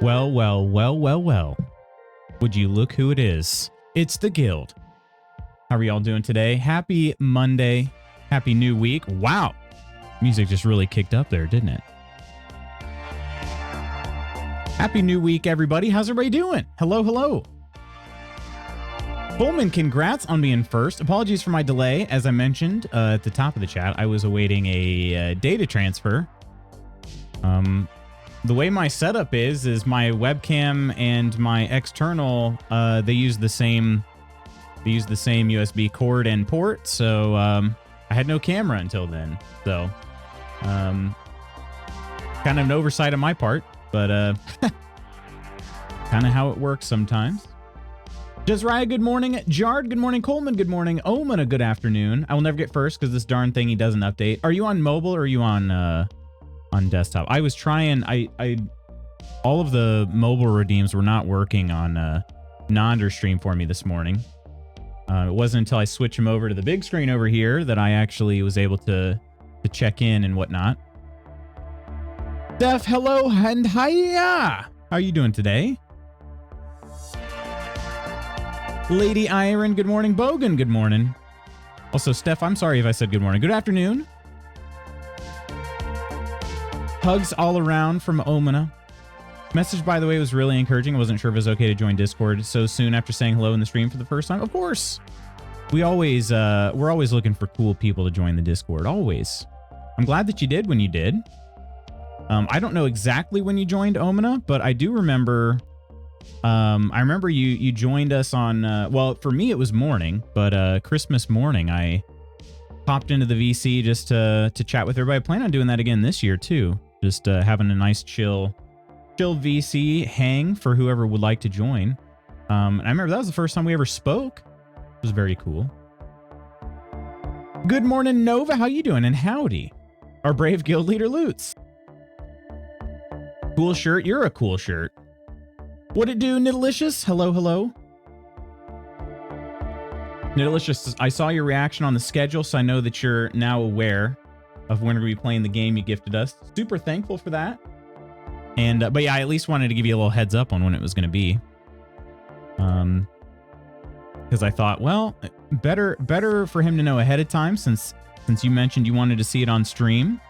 Well, well, well, well, well. Would you look who it is? It's the Guild. How are y'all doing today? Happy Monday. Happy new week. Wow. Music just really kicked up there, didn't it? Happy new week, everybody. How's everybody doing? Hello, hello. Coleman, congrats on being first. Apologies for my delay. As I mentioned at the top of the chat, I was awaiting a data transfer. The way my setup is my webcam and my external, they use the same USB cord and port. So I had no camera until then. So kind of an oversight on my part, but kind of how it works sometimes. Jezriah, good morning. Jard, good morning. Coleman, good morning. Omen, a good afternoon. I will never get first because this darn thingy doesn't update. Are you on mobile or are you on desktop? I was trying. All of the mobile redeems were not working on non-stream for me this morning. It wasn't until I switched them over to the big screen over here that I actually was able to check in and whatnot. Steph, hello and hiya. How are you doing today? Lady Iron, good morning. Bogan, good morning. Also, Steph, I'm sorry if I said good morning. Good afternoon. Hugs all around from Omina. Message, by the way, was really encouraging. I wasn't sure if it was okay to join Discord so soon after saying hello in the stream for the first time. Of course. We're always looking for cool people to join the Discord. Always. I'm glad that you did when you did. I don't know exactly when you joined Omina, but I do remember. I remember you joined us on. Well, for me it was morning, but Christmas morning I popped into the VC just to chat with everybody. I plan on doing that again this year too. Just having a nice chill VC hang for whoever would like to join. And I remember that was the first time we ever spoke. It was very cool. Good morning, Nova. How you doing? And howdy. Our brave guild leader, Lutz. Cool shirt. You're a cool shirt. What it do, Nidalicious? Hello, hello. Nidalicious, I saw your reaction on the schedule, so I know that you're now aware of when we're going to be playing the game you gifted us. Super thankful for that. And but yeah, I at least wanted to give you a little heads up on when it was going to be. Because I thought, well, better for him to know ahead of time, since you mentioned you wanted to see it on stream.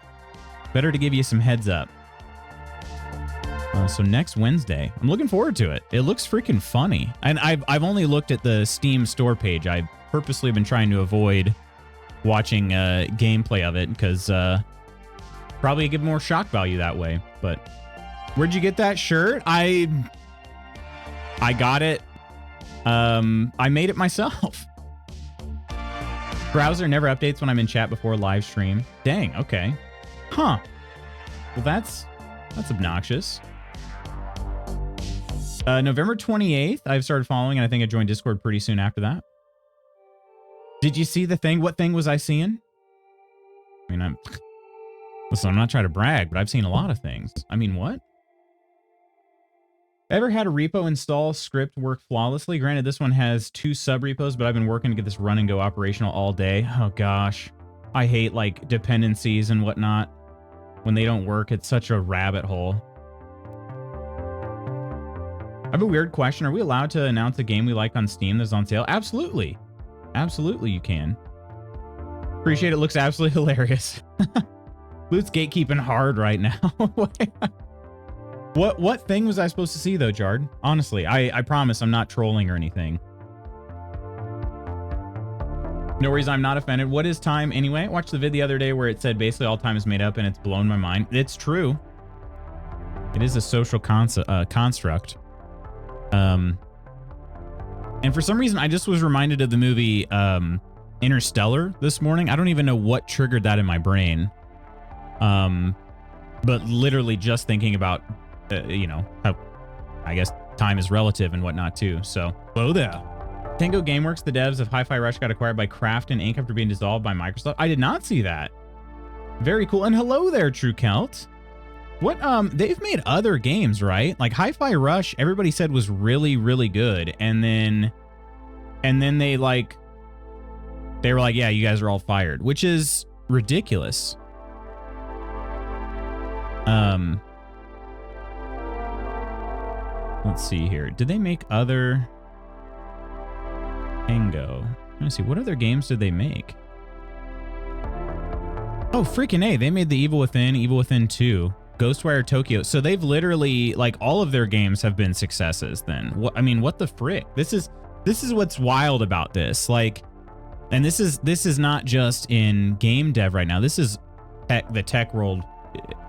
Better to give you some heads up. So next Wednesday, I'm looking forward to it. It looks freaking funny, and I've only looked at the Steam store page. I purposely been trying to avoid watching gameplay of it because probably give more shock value that way. But where'd you get that shirt? I got it. I made it myself. Browser never updates when I'm in chat before live stream. Dang. Okay. Huh. Well, that's obnoxious. November 28th, I've started following, and I think I joined Discord pretty soon after that. Did you see the thing? What thing was I seeing? I mean, listen, I'm not trying to brag, but I've seen a lot of things. I mean, what? Ever had a repo install script work flawlessly? Granted, this one has 2 sub repos, but I've been working to get this run and go operational all day. Oh gosh, I hate like dependencies and whatnot. When they don't work, it's such a rabbit hole. I have a weird question. Are we allowed to announce a game we like on Steam that's on sale? Absolutely. Absolutely, you can. Appreciate it. Looks absolutely hilarious. Loot's gatekeeping hard right now. What thing was I supposed to see, though, Jard? Honestly, I promise I'm not trolling or anything. No worries, I'm not offended. What is time anyway? I watched the vid the other day where it said basically all time is made up, and it's blown my mind. It's true. It is a social construct. And for some reason, I just was reminded of the movie Interstellar this morning. I don't even know what triggered that in my brain. But literally just thinking about, how I guess time is relative and whatnot too. So, hello there. Tango Gameworks, the devs of Hi-Fi Rush, got acquired by Krafton Inc. after being dissolved by Microsoft. I did not see that. Very cool. And hello there, True Celt. What, they've made other games, right? Like Hi-Fi Rush, everybody said was really, really good. And then they were like, yeah, you guys are all fired, which is ridiculous. Let's see here. Did they make other Tango? Let me see. What other games did they make? Oh, freaking A. They made the Evil Within 2, Ghostwire Tokyo. So they've literally, like, all of their games have been successes then. What, I mean, what the frick? This is what's wild about this. Like, and this is not just in game dev right now. This is the tech world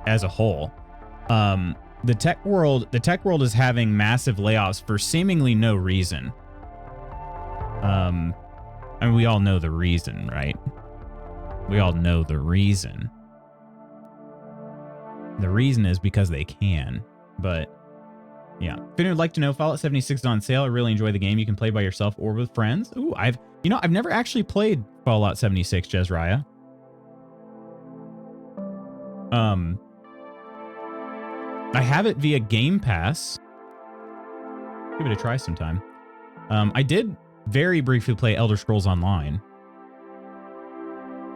as a whole. The tech world is having massive layoffs for seemingly no reason. I mean, we all know the reason, right? We all know the reason. The reason is because they can, but yeah. If anyone would like to know, Fallout 76 is on sale. I really enjoy the game. You can play by yourself or with friends. Ooh, I've never actually played Fallout 76, Jezraya. I have it via Game Pass. Give it a try sometime. I did very briefly play Elder Scrolls Online.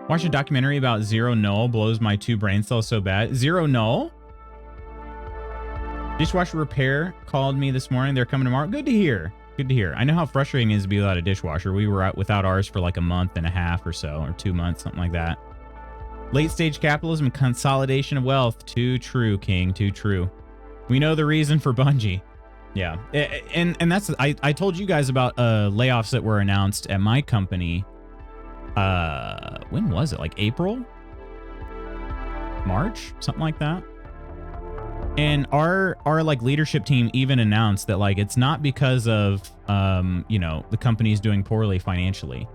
Watching a documentary about Zero Null blows my 2 brain cells so bad. Zero Null? Dishwasher Repair called me this morning. They're coming tomorrow. Good to hear. Good to hear. I know how frustrating it is to be without a dishwasher. We were out without ours for like a month and a half or so, or 2 months, something like that. Late stage capitalism and consolidation of wealth. Too true, King. Too true. We know the reason for Bungie. Yeah. And that's, I told you guys about layoffs that were announced at my company. When was it? Like April? March? Something like that. And our like leadership team even announced that like it's not because of you know, the company's doing poorly financially.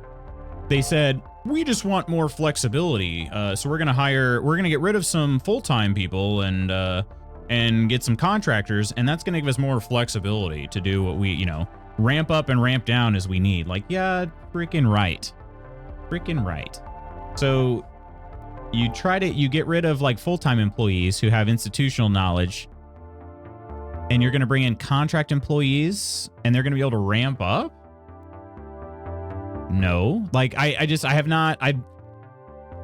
They said, we just want more flexibility. So we're gonna get rid of some full-time people and get some contractors, and that's gonna give us more flexibility to do what we, you know, ramp up and ramp down as we need. Like, yeah, freaking right. Freaking right. So you get rid of like full-time employees who have institutional knowledge, and you're going to bring in contract employees and they're going to be able to ramp up. No, like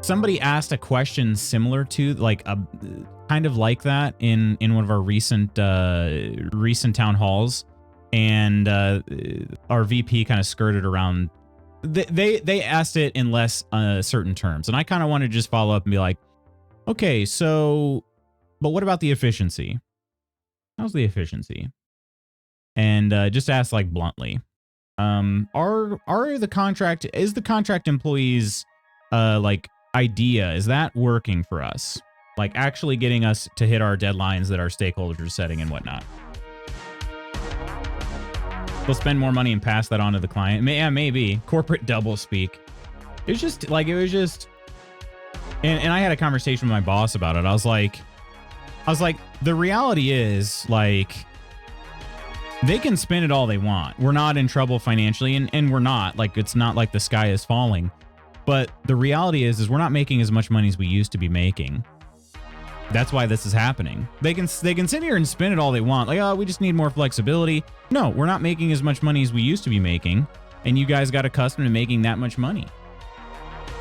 somebody asked a question similar to like a kind of like that in one of our recent town halls, and our VP kind of skirted around. They asked it in less certain terms, and I kind of wanted to just follow up and be like, okay, so, but what about the efficiency? How's the efficiency? And just ask like bluntly, is the contract employees like idea, is that working for us? Like actually getting us to hit our deadlines that our stakeholders are setting and whatnot. We'll spend more money and pass that on to the client. Yeah, maybe. Corporate double speak. It was just, and I had a conversation with my boss about it. I was like, the reality is, like, they can spend it all they want. We're not in trouble financially, and we're not. Like, it's not like the sky is falling. But the reality is we're not making as much money as we used to be making. That's why this is happening. They can sit here and spin it all they want. Like, oh, we just need more flexibility. No, we're not making as much money as we used to be making, and you guys got accustomed to making that much money.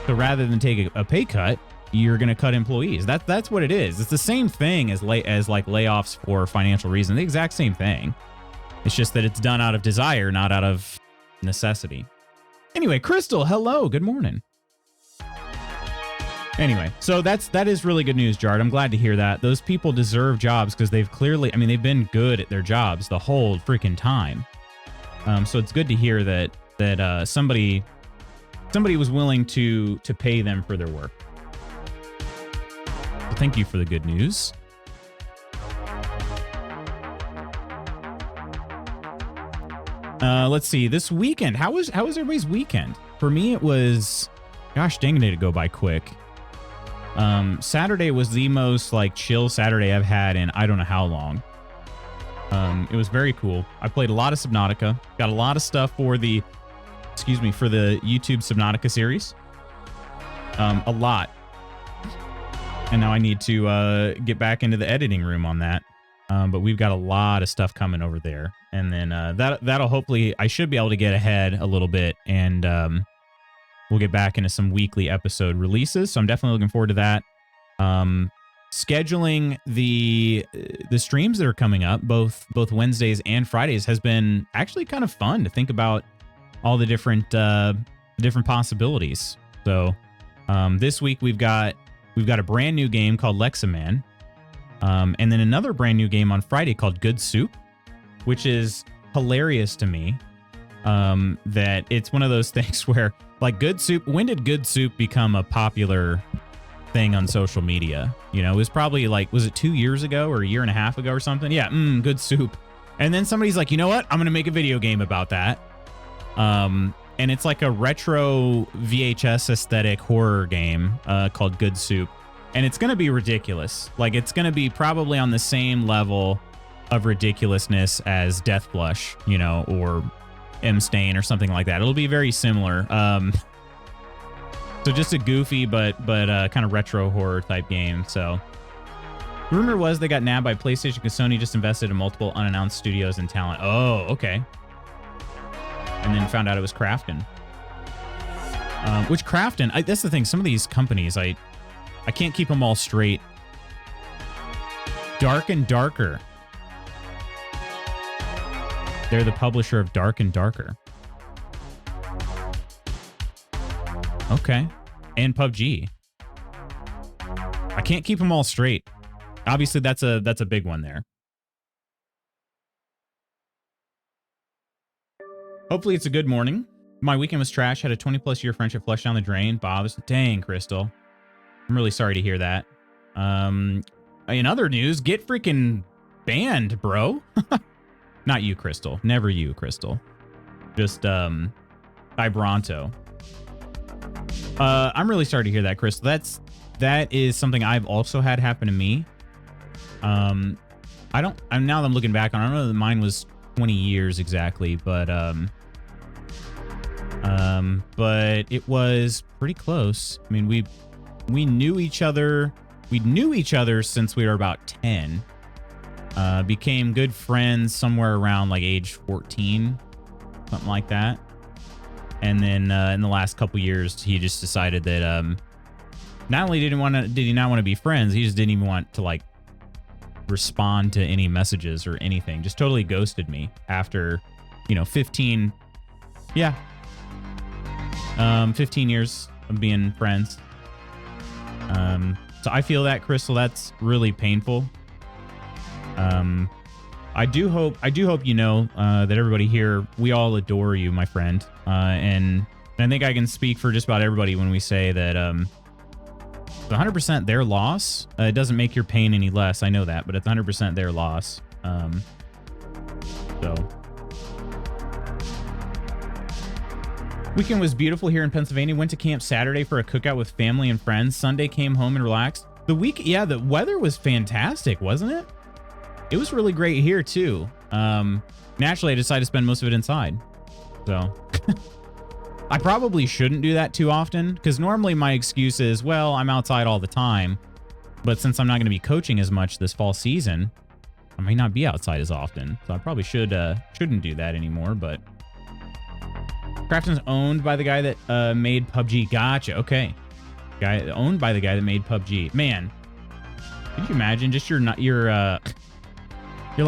So rather than take a pay cut, you're going to cut employees. That's what it is. It's the same thing as like layoffs for financial reasons. The exact same thing. It's just that it's done out of desire, not out of necessity. Anyway, Crystal, hello. Good morning. Anyway, so that is really good news, Jard. I'm glad to hear that. Those people deserve jobs because they've clearly, I mean, they've been good at their jobs the whole freaking time. So it's good to hear that somebody was willing to pay them for their work. So thank you for the good news. Let's see. This weekend, how was everybody's weekend? For me, it was, gosh dang, did it go by quick. Saturday was the most like chill Saturday I've had in I don't know how long. It was very cool. I played a lot of Subnautica, got a lot of stuff for the YouTube Subnautica series. A lot. And now I need to get back into the editing room on that. But we've got a lot of stuff coming over there. And then that'll hopefully, I should be able to get ahead a little bit, and we'll get back into some weekly episode releases. So I'm definitely looking forward to that. scheduling the streams that are coming up, both Wednesdays and Fridays, has been actually kind of fun to think about all the different possibilities. So this week we've got a brand new game called Lexaman, and then another brand new game on Friday called Good Soup, which is hilarious to me. That it's one of those things where, like, Good Soup, when did Good Soup become a popular thing on social media? You know, it was probably like, was it 2 years ago or a year and a half ago or something? Yeah, Good Soup. And then somebody's like, you know what? I'm going to make a video game about that. And it's like a retro VHS aesthetic horror game called Good Soup. And it's going to be ridiculous. Like, it's going to be probably on the same level of ridiculousness as Death Blush, you know, or M Stain or something like that. It'll be very similar. So just a goofy but kind of retro horror type game. So rumor was they got nabbed by PlayStation because Sony just invested in multiple unannounced studios and talent. Oh, okay. And then found out it was Krafton. Which Krafton, that's the thing. Some of these companies, I can't keep them all straight. Dark and Darker. They're the publisher of Dark and Darker. Okay. And PUBG. I can't keep them all straight. Obviously, that's a big one there. Hopefully, it's a good morning. My weekend was trash. Had a 20-plus year friendship flushed down the drain. Bob, dang, Crystal. I'm really sorry to hear that. In other news, get freaking banned, bro. Not you, Crystal. Never you, Crystal. Just, Vibranto. I'm really sorry to hear that, Crystal. That is something I've also had happen to me. Now that I'm looking back on, I don't know that mine was 20 years exactly, but it was pretty close. I mean, we knew each other. We knew each other since we were about 10. Became good friends somewhere around like age 14, something like that. And then in the last couple years, he just decided that not only did he not want to be friends, he just didn't even want to like respond to any messages or anything. Just totally ghosted me after, 15 years of being friends. So I feel that, Crystal. That's really painful. I do hope that everybody here, we all adore you, my friend. And I think I can speak for just about everybody when we say that 100% their loss. It doesn't make your pain any less. I know that, but it's 100% their loss. So weekend was beautiful here in Pennsylvania. Went to camp Saturday for a cookout with family and friends. Sunday came home and relaxed. The weather was fantastic, wasn't it? It was really great here too. Naturally, I decided to spend most of it inside. So I probably shouldn't do that too often, because normally my excuse is, well, I'm outside all the time. But since I'm not going to be coaching as much this fall season, I may not be outside as often. So I probably shouldn't do that anymore. But Krafton's owned by the guy that made PUBG. Gotcha. Okay. Owned by the guy that made PUBG. Man, could you imagine just you're like,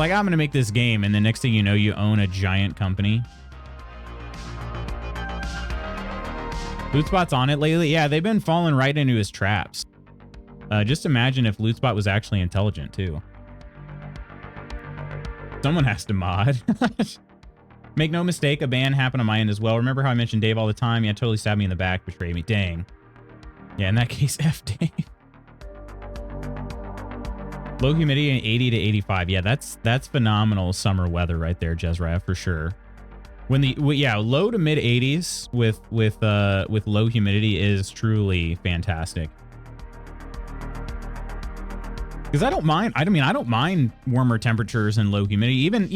I'm going to make this game, and the next thing you know, you own a giant company. Lootspot's on it lately. Yeah, they've been falling right into his traps. Just imagine if Lootspot was actually intelligent, too. Someone has to mod. Make no mistake, a ban happened on my end as well. Remember how I mentioned Dave all the time? Yeah, totally stabbed me in the back, betrayed me. Dang. Yeah, in that case, F Dave. Low humidity, 80 to 85. Yeah, that's phenomenal summer weather right there, Jezra, for sure. Low to mid 80s with low humidity is truly fantastic. Because I don't mind. I don't mind warmer temperatures and low humidity. Even,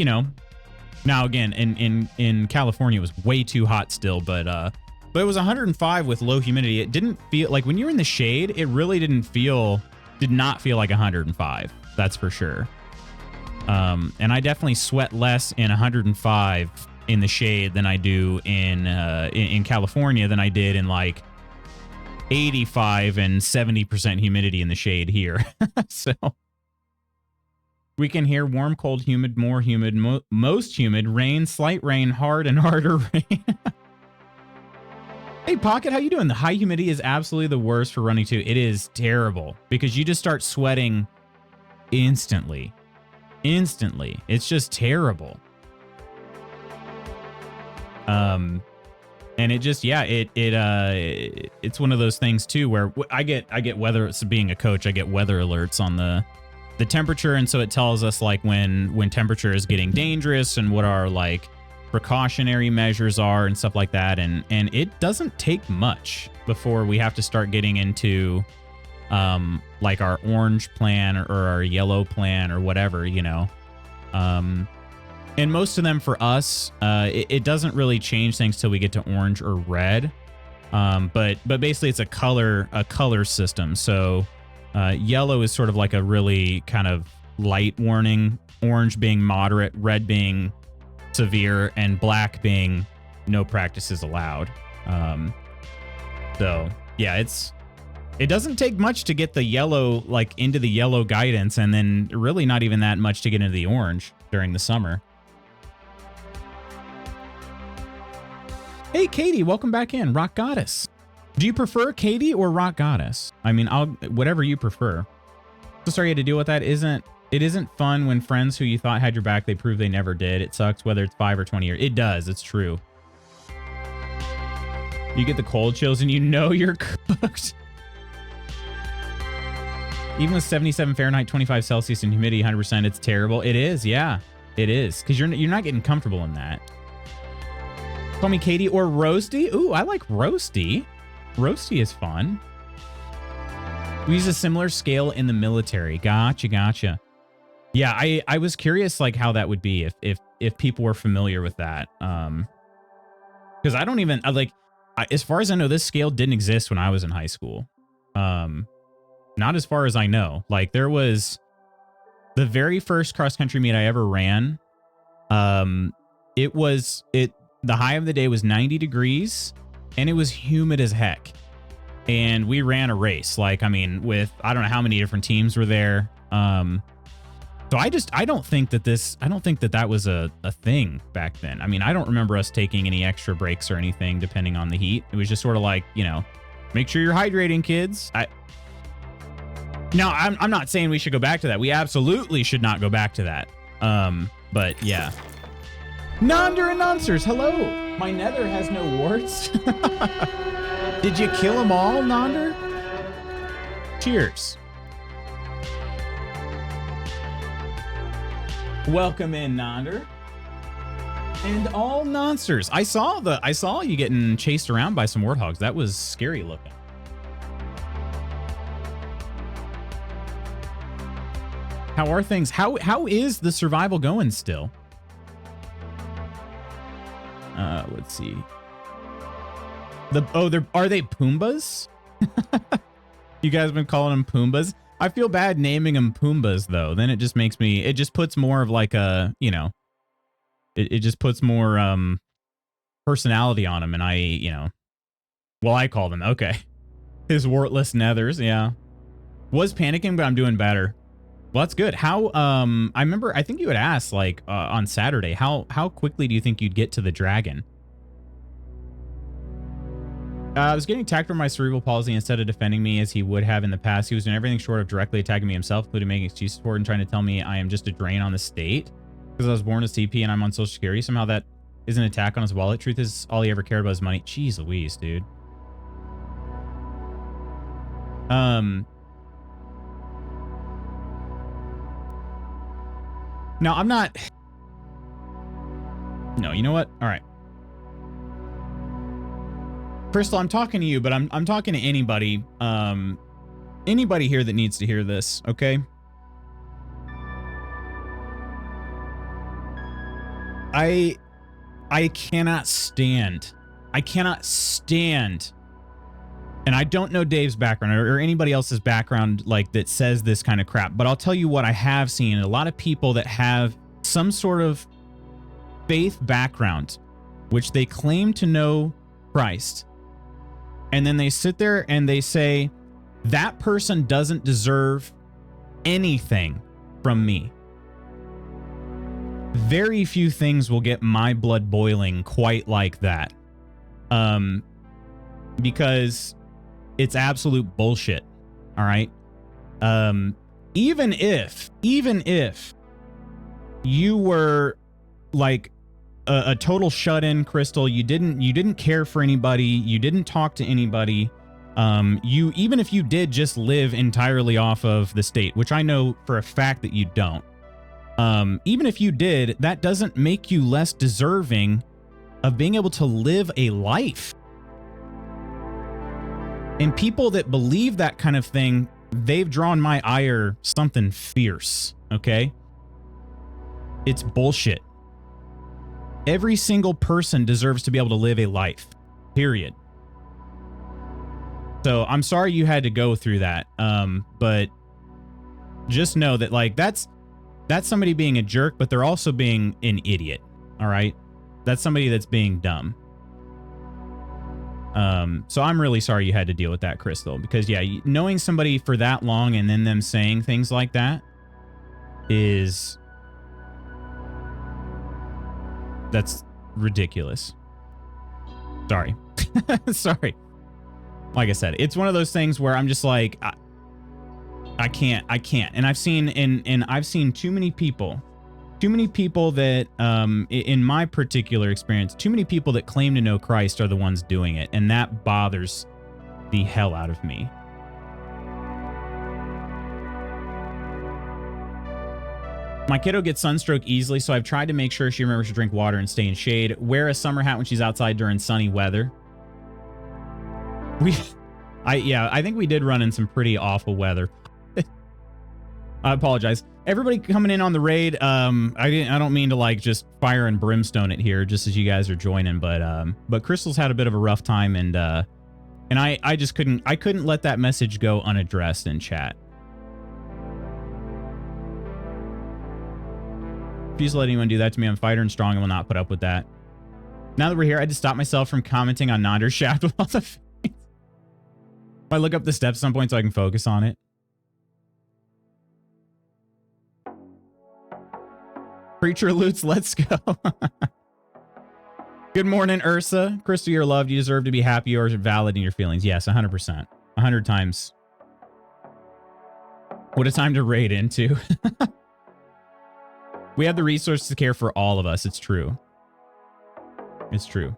now again in California it was way too hot still, but it was 105 with low humidity. It didn't feel like when you're in the shade. It really did not feel like 105. That's for sure. And I definitely sweat less in 105 in the shade than I do in California than I did in like 85 and 70% humidity in the shade here. So we can hear warm, cold, humid, more humid, most humid, rain, slight rain, hard and harder rain. Hey, Pocket, how you doing? The high humidity is absolutely the worst for running too. It is terrible because you just start sweating instantly. Instantly. It's just terrible. And it just, yeah, it's one of those things too where I get weather. It's being a coach, I get weather alerts on the temperature, and so it tells us like when temperature is getting dangerous and what our like precautionary measures are and stuff like that. And it doesn't take much before we have to start getting into like our orange plan or our yellow plan or whatever, you know. And most of them for us, it doesn't really change things till we get to orange or red. But basically it's a color system. So yellow is sort of like a really kind of light warning, orange being moderate, red being severe, and black being no practices allowed. So yeah, it doesn't take much to get the yellow, like into the yellow guidance, and then really not even that much to get into the orange during the summer. Hey, Katie, welcome back in. Rock Goddess. Do you prefer Katie or Rock Goddess? I mean, whatever you prefer. So sorry you had to deal with that. It isn't fun when friends who you thought had your back, they prove they never did. It sucks whether it's 5 or 20 years. It does. It's true. You get the cold chills and you know you're cooked. Even with 77 Fahrenheit, 25 Celsius and humidity 100%, it's terrible. It is, yeah. It is. Because you're not getting comfortable in that. Call me Katie or Roasty. Ooh, I like Roasty. Roasty is fun. We use a similar scale in the military. Gotcha. Yeah, I was curious like how that would be if people were familiar with that. Because I don't even as far as I know, this scale didn't exist when I was in high school. Not as far as I know. Like there was the very first cross country meet I ever ran. The high of the day was 90 degrees and it was humid as heck. And we ran a race, like, I mean, with, I don't know how many different teams were there. So I don't think that was a thing back then. I mean, I don't remember us taking any extra breaks or anything depending on the heat. It was just sort of like, you know, make sure you're hydrating, kids. Now, I'm not saying we should go back to that. We absolutely should not go back to that. But yeah. Nonder and Nonsers, hello. My nether has no warts. Did you kill them all, Nonder? Cheers. Welcome in, Nonder. And all Nonsers. I saw you getting chased around by some warthogs. That was scary looking. How are things? How is the survival going still? Let's see. Are they Poombas? You guys have been calling them Poombas? I feel bad naming them Poombas though. Then it just puts more of like a, you know, it just puts more personality on them, and I call them, okay. His wartless nethers, yeah. Was panicking, but I'm doing better. Well, that's good. How I think you had asked like on Saturday, how quickly do you think you'd get to the dragon? I was getting attacked for my cerebral palsy instead of defending me as he would have in the past. He was doing everything short of directly attacking me himself, including making excuses for it and trying to tell me I am just a drain on the state because I was born as CP and I'm on Social Security. Somehow that is an attack on his wallet. Truth is, all he ever cared about is money. Jeez Louise, dude. No, I'm not. No, you know what? All right. Crystal, I'm talking to you, but I'm talking to anybody. Anybody here that needs to hear this, okay? I cannot stand. And I don't know Dave's background or anybody else's background like that says this kind of crap, but I'll tell you what I have seen. A lot of people that have some sort of faith background, which they claim to know Christ, And then they sit there and they say, that person doesn't deserve anything from me. Very few things will get my blood boiling quite like that. Because it's absolute bullshit. All right. Even if you were like a total shut-in, Crystal, you didn't care for anybody, you didn't talk to anybody, even if you did just live entirely off of the state, which I know for a fact that you don't, even if you did, that doesn't make you less deserving of being able to live a life. And people that believe that kind of thing, they've drawn my ire something fierce, okay? It's bullshit. Every single person deserves to be able to live a life, period. So I'm sorry you had to go through that, but just know that, like, that's somebody being a jerk, but they're also being an idiot, all right? That's somebody that's being dumb. So I'm really sorry you had to deal with that, Crystal, because yeah, knowing somebody for that long and then them saying things like that that's ridiculous. Sorry. Sorry. Like I said, it's one of those things where I'm just like, I can't. And I've seen too many people that, in my particular experience, too many people that claim to know Christ are the ones doing it. And that bothers the hell out of me. My kiddo gets sunstroke easily, so I've tried to make sure she remembers to drink water and stay in shade. Wear a summer hat when she's outside during sunny weather. I think we did run in some pretty awful weather. I apologize. Everybody coming in on the raid, I don't mean to like just fire and brimstone it here just as you guys are joining, but Crystal's had a bit of a rough time, and I just couldn't let that message go unaddressed in chat. Refuse to let anyone do that to me. I'm fighter and strong and will not put up with that. Now that we're here, I had to stop myself from commenting on Nander's shaft with all the fights. I look up the steps at some point so I can focus on it. Preacher Loots, let's go. Good morning, Ursa. Crystal, you're loved. You deserve to be happy or valid in your feelings. Yes, 100%. 100 times. What a time to raid into. We have the resources to care for all of us. It's true. It's true.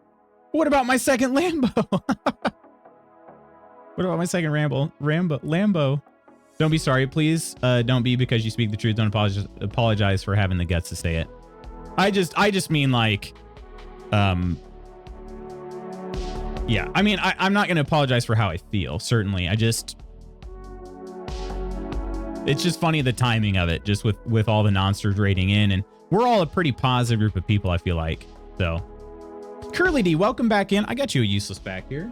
What about my second Lambo? What about my second Lambo? Don't be sorry, please. Don't be because you speak the truth. Don't apologize for having the guts to say it. I just mean like, yeah. I mean, I'm not going to apologize for how I feel. Certainly, it's just funny the timing of it, just with all the nonsters raiding in, and we're all a pretty positive group of people, I feel like. So, Curly D, welcome back in. I got you a useless back here.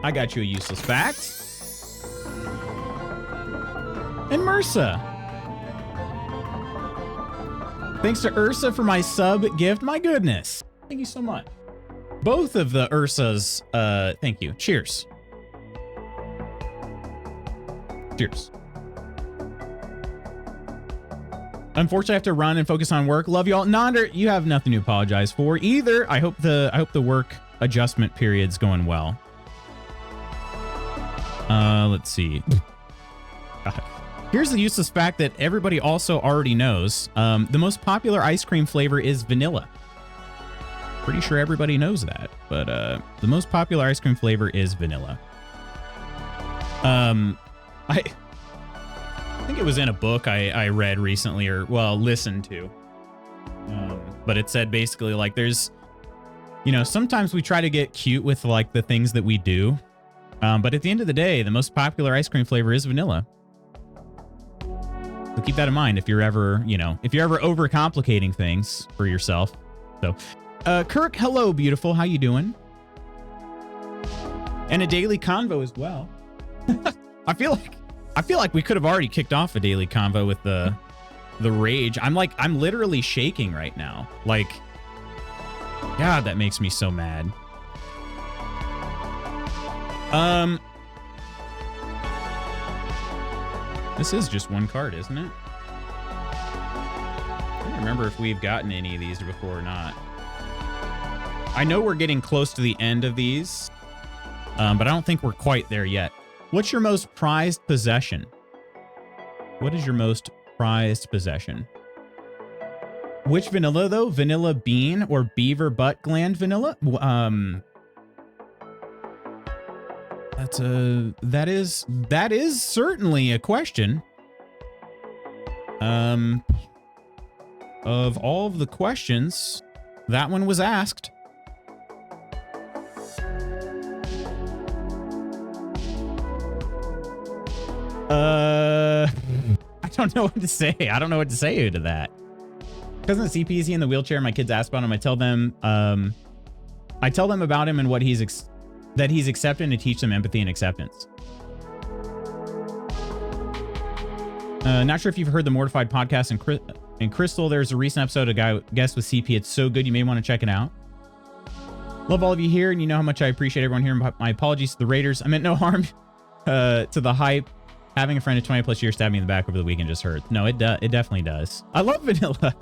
I got you a useless fact. And Mursa. Thanks to Ursa for my sub gift. My goodness. Thank you so much. Both of the Ursas, thank you. Cheers. Cheers. Unfortunately, I have to run and focus on work. Love y'all. Nonder, you have nothing to apologize for either. I hope the work adjustment period's going well. Let's see. God. Here's the useless fact that everybody also already knows. The most popular ice cream flavor is vanilla. Pretty sure everybody knows that, but the most popular ice cream flavor is vanilla. I think it was in a book I read recently, or well, listened to. But it said basically like there's, sometimes we try to get cute with like the things that we do. But at the end of the day, the most popular ice cream flavor is vanilla. So keep that in mind if you're ever overcomplicating things for yourself. So, Kirk, hello, beautiful. How you doing? And a daily convo as well. I feel like we could have already kicked off a daily convo with the rage. I'm literally shaking right now. Like God, that makes me so mad. This is just one card, isn't it? I don't remember if we've gotten any of these before or not. I know we're getting close to the end of these, but I don't think we're quite there yet. What's your most prized possession? What is your most prized possession? Which vanilla, though? Vanilla bean or beaver butt gland vanilla? That is certainly a question. Of all of the questions, that one was asked. I don't know what to say. I don't know what to say to that. Cousin CP, is he in the wheelchair? My kids ask about him. I tell them about him and what that he's accepting to teach them empathy and acceptance. Not sure if you've heard the Mortified podcast in Crystal. There's a recent episode, a guest with CP. It's so good. You may want to check it out. Love all of you here, and you know how much I appreciate everyone here. My apologies to the Raiders. I meant no harm to the hype. Having a friend of 20 plus years stab me in the back over the weekend just hurt. No, it definitely does. I love vanilla.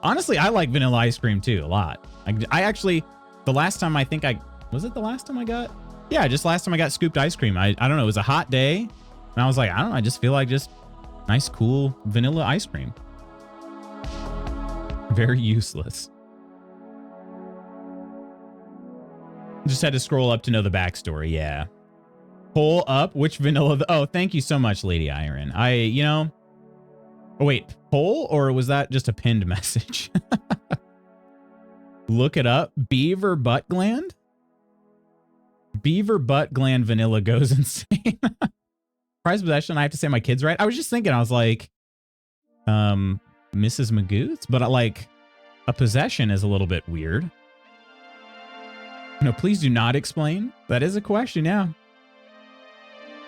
Honestly, I like vanilla ice cream too, a lot. I actually, the last time I got? Yeah, just last time I got scooped ice cream. I don't know, it was a hot day. And I was like, I don't know, I just feel like just nice, cool vanilla ice cream. Very useless. Just had to scroll up to know the backstory, yeah. Pull up which vanilla. Oh, thank you so much, Lady Iron. Oh, wait, poll, or was that just a pinned message? Look it up. Beaver butt gland? Beaver butt gland vanilla goes insane. Prize possession, I have to say my kids right. I was just thinking, I was like, Mrs. Magoots? But like, a possession is a little bit weird. No, please do not explain. That is a question, yeah.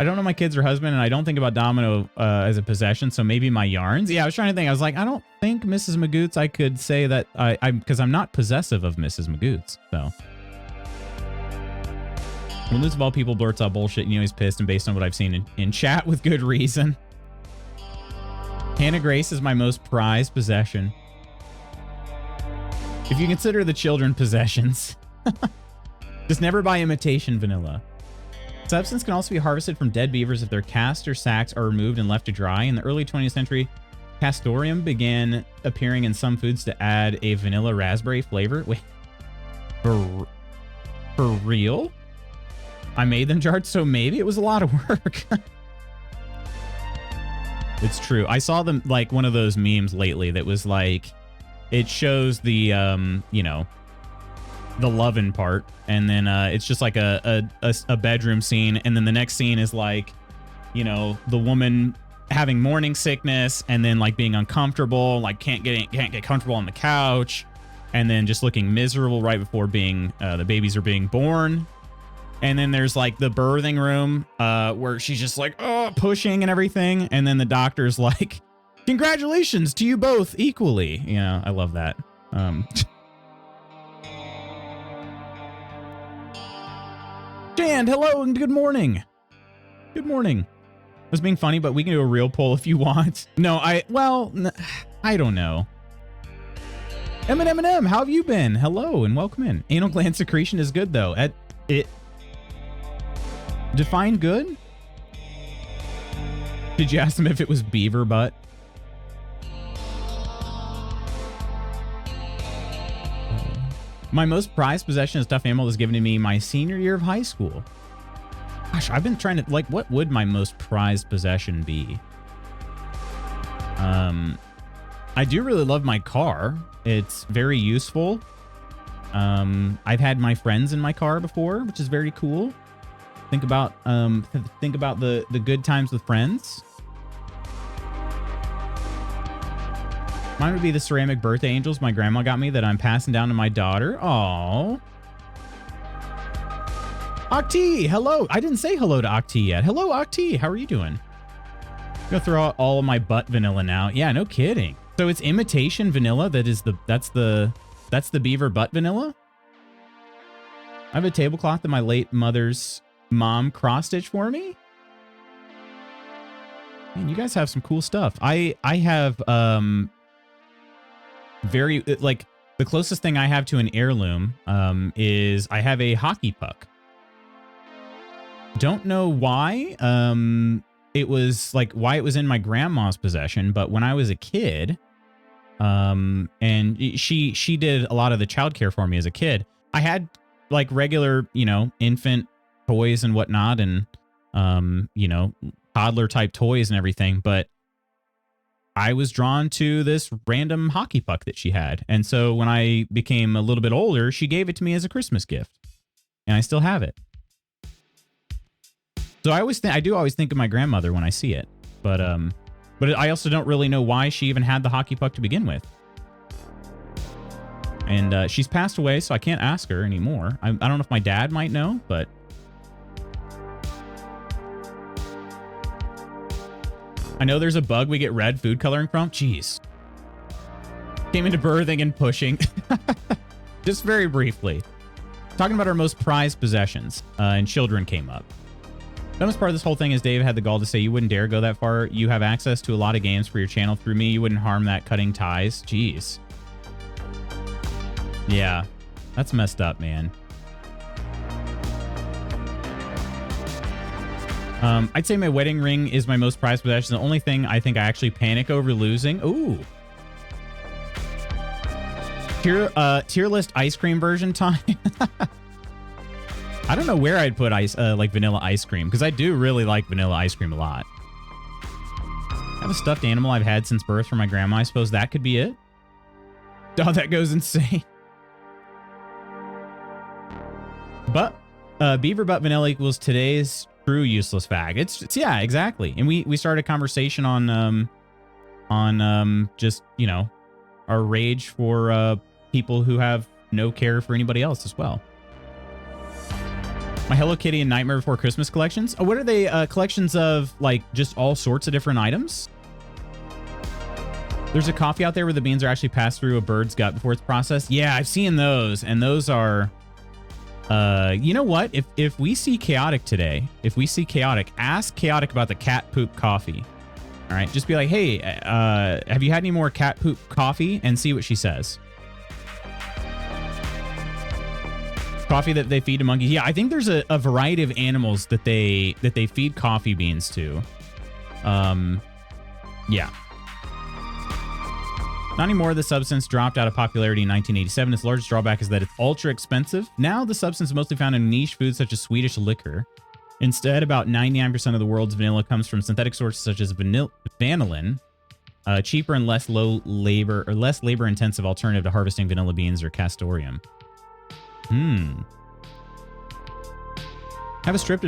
I don't know my kids or husband, and I don't think about Domino as a possession, so maybe my yarns. Yeah, I was trying to think. I was like, I don't think Mrs. Magoots, I could say that because I'm not possessive of Mrs. Magoots, so. When Lutz of all people blurts out bullshit, you know he's pissed, and based on what I've seen in chat with good reason. Hannah Grace is my most prized possession. If you consider the children possessions. Just never buy imitation vanilla. Substance can also be harvested from dead beavers if their casts or sacks are removed and left to dry. In the early 20th century, castoreum began appearing in some foods to add a vanilla raspberry flavor. Wait, for real? I made them jarred, so maybe it was a lot of work. It's true. I saw them like one of those memes lately that was like, it shows the, the lovin' part, and then it's just like a bedroom scene, and then the next scene is like, the woman having morning sickness, and then like being uncomfortable, like can't get comfortable on the couch, and then just looking miserable right before being the babies are being born. And then there's like the birthing room where she's just like pushing and everything, and then the doctor's like, congratulations to you both equally. I love that. Jan, hello and good morning. Good morning. I was being funny, but we can do a real poll if you want. No, I don't know. M&M, how have you been? Hello and welcome in. Anal gland secretion is good though. Define good? Did you ask them if it was beaver butt? My most prized possession is stuffed animal was given to me my senior year of high school. Gosh, I've been trying to, like, what would my most prized possession be? I do really love my car. It's very useful. I've had my friends in my car before, which is very cool. Think about the good times with friends. Mine would be the ceramic birthday angels my grandma got me that I'm passing down to my daughter. Aww. Octi, hello. I didn't say hello to Octi yet. Hello, Octi. How are you doing? I'm gonna throw out all of my butt vanilla now. Yeah, no kidding. So it's imitation vanilla that's the beaver butt vanilla? I have a tablecloth that my late mother's mom cross-stitched for me. Man, you guys have some cool stuff. I have very like the closest thing I have to an heirloom is I have a hockey puck. Don't know why it was like why it was in my grandma's possession, but when I was a kid, and she did a lot of the childcare for me as a kid. I had like regular, you know, infant toys and whatnot, and you know, toddler type toys and everything, but I was drawn to this random hockey puck that she had. And so when I became a little bit older, she gave it to me as a Christmas gift, and I still have it. So I do always think of my grandmother when I see it, but I also don't really know why she even had the hockey puck to begin with. And she's passed away, so I can't ask her anymore. I don't know if my dad might know, but I know there's a bug we get red food coloring from. Jeez. Came into birthing and pushing. Just very briefly. Talking about our most prized possessions, and children came up. The dumbest part of this whole thing is Dave had the gall to say you wouldn't dare go that far. You have access to a lot of games for your channel through me. You wouldn't harm that cutting ties. Jeez. Yeah. That's messed up, man. I'd say my wedding ring is my most prized possession. The only thing I think I actually panic over losing. Ooh. Tier list ice cream version time. I don't know where I'd put like vanilla ice cream, because I do really like vanilla ice cream a lot. I have a stuffed animal I've had since birth from my grandma. I suppose that could be it. Oh, that goes insane. But beaver butt vanilla equals today's true useless fag. It's yeah, exactly. And we started a conversation on just, you know, our rage for people who have no care for anybody else as well. My Hello Kitty and Nightmare Before Christmas collections. Oh, what are they? Collections of like just all sorts of different items. There's a coffee out there where the beans are actually passed through a bird's gut before it's processed. Yeah, I've seen those, and those are. You know what? If we see Chaotic today, ask Chaotic about the cat poop coffee. All right, just be like, hey, have you had any more cat poop coffee? And see what she says. Coffee that they feed to monkeys. Yeah, I think there's a variety of animals that they feed coffee beans to. Yeah. Not anymore. The substance dropped out of popularity in 1987. Its largest drawback is that it's ultra expensive. Now the substance is mostly found in niche foods such as Swedish liquor. Instead, about 99% of the world's vanilla comes from synthetic sources such as vanillin, cheaper and less labor intensive alternative to harvesting vanilla beans or castoreum. Have a strip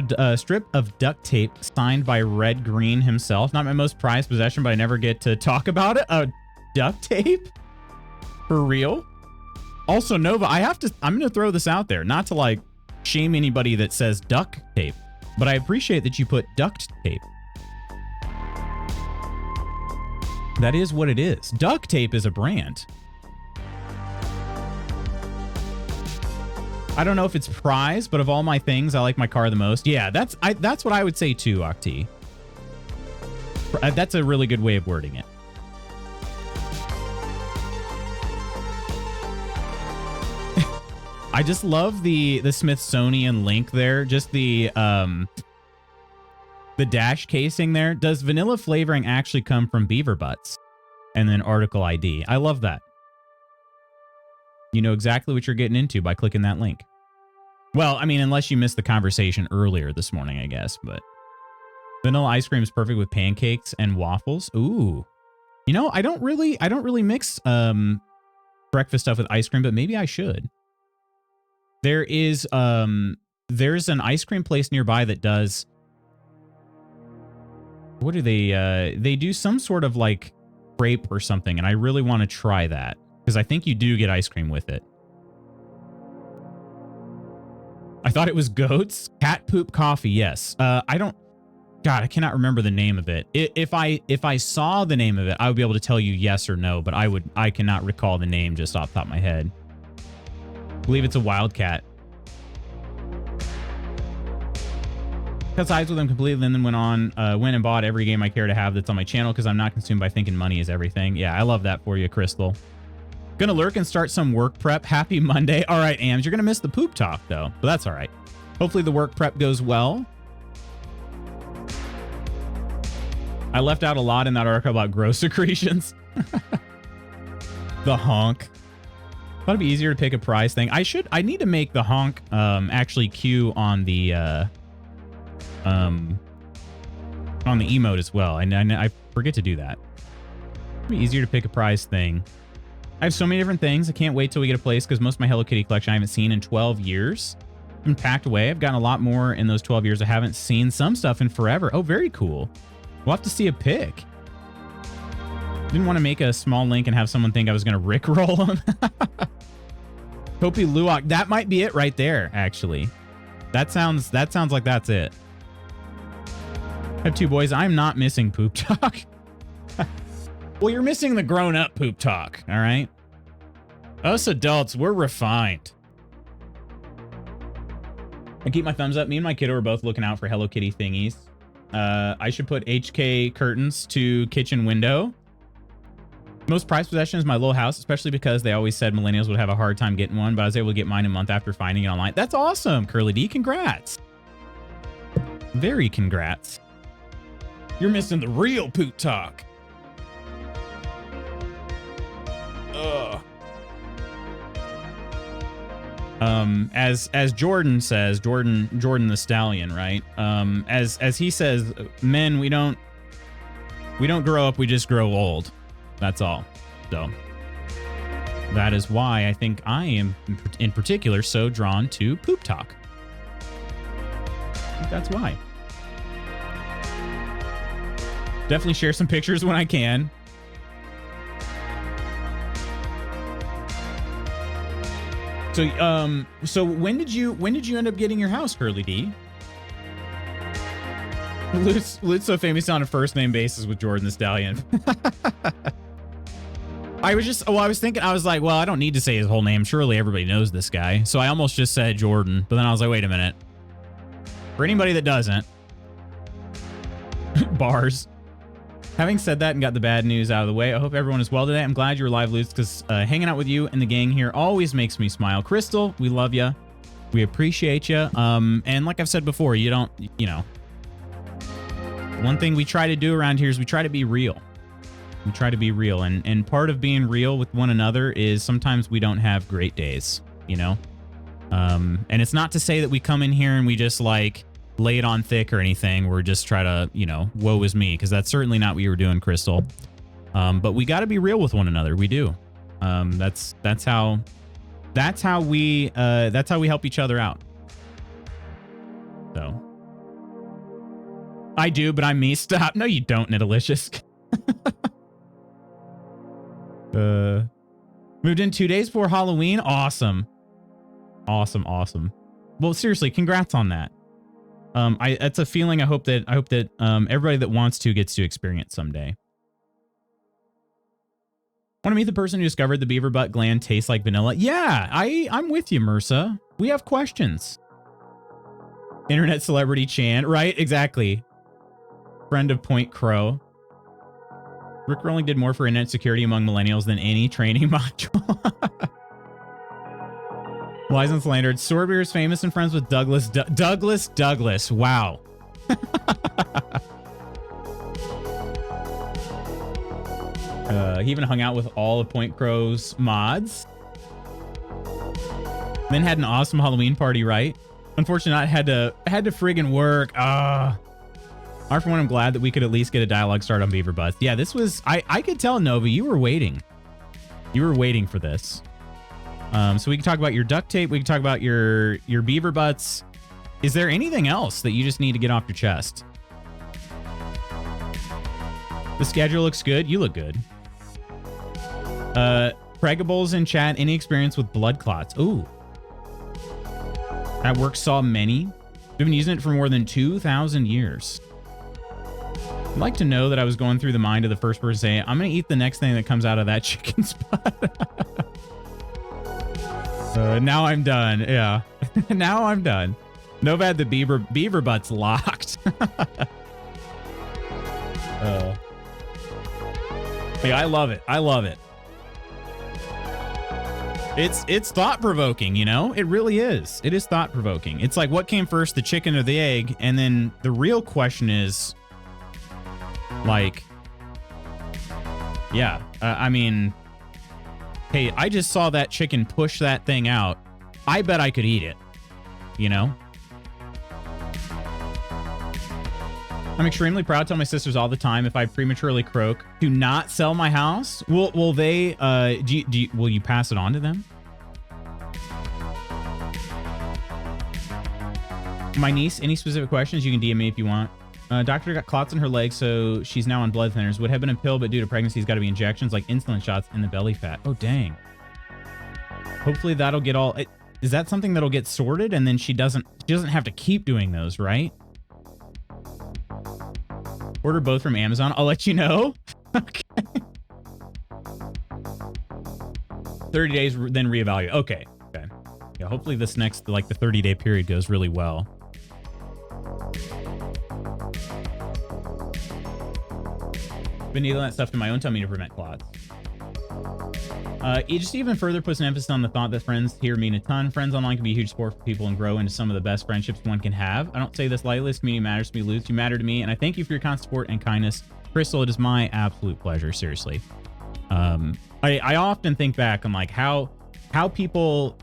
of duct tape signed by Red Green himself. Not my most prized possession, but I never get to talk about it. Duct tape? For real? Also, Nova, I'm going to throw this out there, not to like shame anybody that says duct tape, but I appreciate that you put duct tape. That is what it is. Duct tape is a brand. I don't know if it's prize, but of all my things, I like my car the most. Yeah, that's what I would say too, Octi. That's a really good way of wording it. I just love the Smithsonian link there. Just the dash casing there. Does vanilla flavoring actually come from beaver butts? And then article ID. I love that. You know exactly what you're getting into by clicking that link. Well, I mean, unless you missed the conversation earlier this morning, I guess, but vanilla ice cream is perfect with pancakes and waffles. Ooh. You know, I don't really mix breakfast stuff with ice cream, but maybe I should. There's an ice cream place nearby that does, what do they do some sort of like crepe or something, and I really want to try that. Because I think you do get ice cream with it. I thought it was goats. Cat poop coffee, yes. I cannot remember the name of it. If I saw the name of it, I would be able to tell you yes or no, but I cannot recall the name just off the top of my head. I believe it's a wildcat. Cut sides with him completely, and then went and bought every game I care to have that's on my channel because I'm not consumed by thinking money is everything. Yeah, I love that for you, Crystal. Gonna lurk and start some work prep. Happy Monday. All right, Ams, you're gonna miss the poop talk though, but that's all right. Hopefully the work prep goes well. I left out a lot in that article about gross secretions. The honk. Thought it'd be easier to pick a prize thing. I need to make the honk actually queue on the emote as well. I forget to do that. It'd be easier to pick a prize thing. I have so many different things. I can't wait till we get a place because most of my Hello Kitty collection I haven't seen in 12 years. It's been packed away. I've gotten a lot more in those 12 years. I haven't seen some stuff in forever. Oh, very cool. We'll have to see a pic. Didn't want to make a small link and have someone think I was going to rickroll them. Kopi Luwak. That might be it right there, actually. That sounds like that's it. I have two boys. I'm not missing poop talk. Well, you're missing the grown-up poop talk, all right? Us adults, we're refined. I keep my thumbs up. Me and my kiddo are both looking out for Hello Kitty thingies. I should put HK curtains to kitchen window. Most prized possession is my little house, especially because they always said millennials would have a hard time getting one, but I was able to get mine a month after finding it online. That's awesome, Curly D. Congrats. Very congrats. You're missing the real poop talk. Ugh. As Jordan says, Jordan the Stallion, right? As he says, men, we don't grow up, we just grow old. That's all. So that is why I think I am in particular so drawn to poop talk. I think that's why. Definitely share some pictures when I can. So when did you end up getting your house, Curly D? Lut's so famous on a first name basis with Jordan the Stallion. I was thinking, I was like, well, I don't need to say his whole name. Surely everybody knows this guy. So I almost just said Jordan, but then I was like, wait a minute. For anybody that doesn't, bars. Having said that and got the bad news out of the way, I hope everyone is well today. I'm glad you're alive, Lutz, because hanging out with you and the gang here always makes me smile. Crystal, we love you. We appreciate you. And like I've said before, one thing we try to do around here is we try to be real. We try to be real. And part of being real with one another is sometimes we don't have great days, you know? And it's not to say that we come in here and we just like lay it on thick or anything. We're just try to, woe is me, because that's certainly not what you were doing, Crystal. But we got to be real with one another. We do. That's how we help each other out. So I do, but I'm me. Stop. No, you don't, Nidalicious. Moved in 2 days before Halloween. Awesome. Awesome. Well, seriously, congrats on that. That's a feeling I hope that everybody that wants to gets to experience someday. Want to meet the person who discovered the beaver butt gland tastes like vanilla? Yeah, I'm with you, Mursa. We have questions. Internet celebrity Chan. Right, exactly. Friend of Point Crow. Rick Rolling did more for internet security among millennials than any training module. Lies and slandered. Swordbeard is famous and friends with Douglas. Douglas. Wow. He even hung out with all of Point Crow's mods. Then had an awesome Halloween party, right? Unfortunately, I had to friggin' work. I for one, I'm glad that we could at least get a dialogue start on Beaver Butts. Yeah, this was, I could tell, Nova, you were waiting. You were waiting for this. So we can talk about your duct tape. We can talk about your Beaver Butts. Is there anything else that you just need to get off your chest? The schedule looks good. You look good. Pregables in chat. Any experience with blood clots? Ooh. At work saw many. We've been using it for more than 2,000 years. I'd like to know that I was going through the mind of the first person saying, I'm going to eat the next thing that comes out of that chicken's butt. Now I'm done. Yeah. Now I'm done. Novad the beaver butt's locked. Hey, I love it. I love it. It's thought-provoking, you know? It really is. It is thought-provoking. It's like, what came first, the chicken or the egg? And then the real question is, like, yeah, I mean, hey, I just saw that chicken push that thing out. I bet I could eat it, you know? I'm extremely proud. Tell my sisters all the time, if I prematurely croak, do not sell my house. Will they? Will you pass it on to them? My niece. Any specific questions? You can DM me if you want. Doctor got clots in her leg, so she's now on blood thinners. Would have been a pill, but due to pregnancy, it's got to be injections like insulin shots in the belly fat. Oh dang. Hopefully that'll get all. Is that something that'll get sorted, and then she doesn't have to keep doing those, right? Order both from Amazon. I'll let you know. Okay. 30 days, then reevaluate. Okay. Okay. Yeah, hopefully this next, like the 30-day period goes really well. Been needling that stuff in my own tummy to prevent clots. It just even further puts an emphasis on the thought that friends here mean a ton. Friends online can be a huge support for people and grow into some of the best friendships one can have. I don't say this lightly. This community matters to me, Luke. You matter to me, and I thank you for your constant support and kindness. Crystal, it is my absolute pleasure, seriously. I often think back on like how people,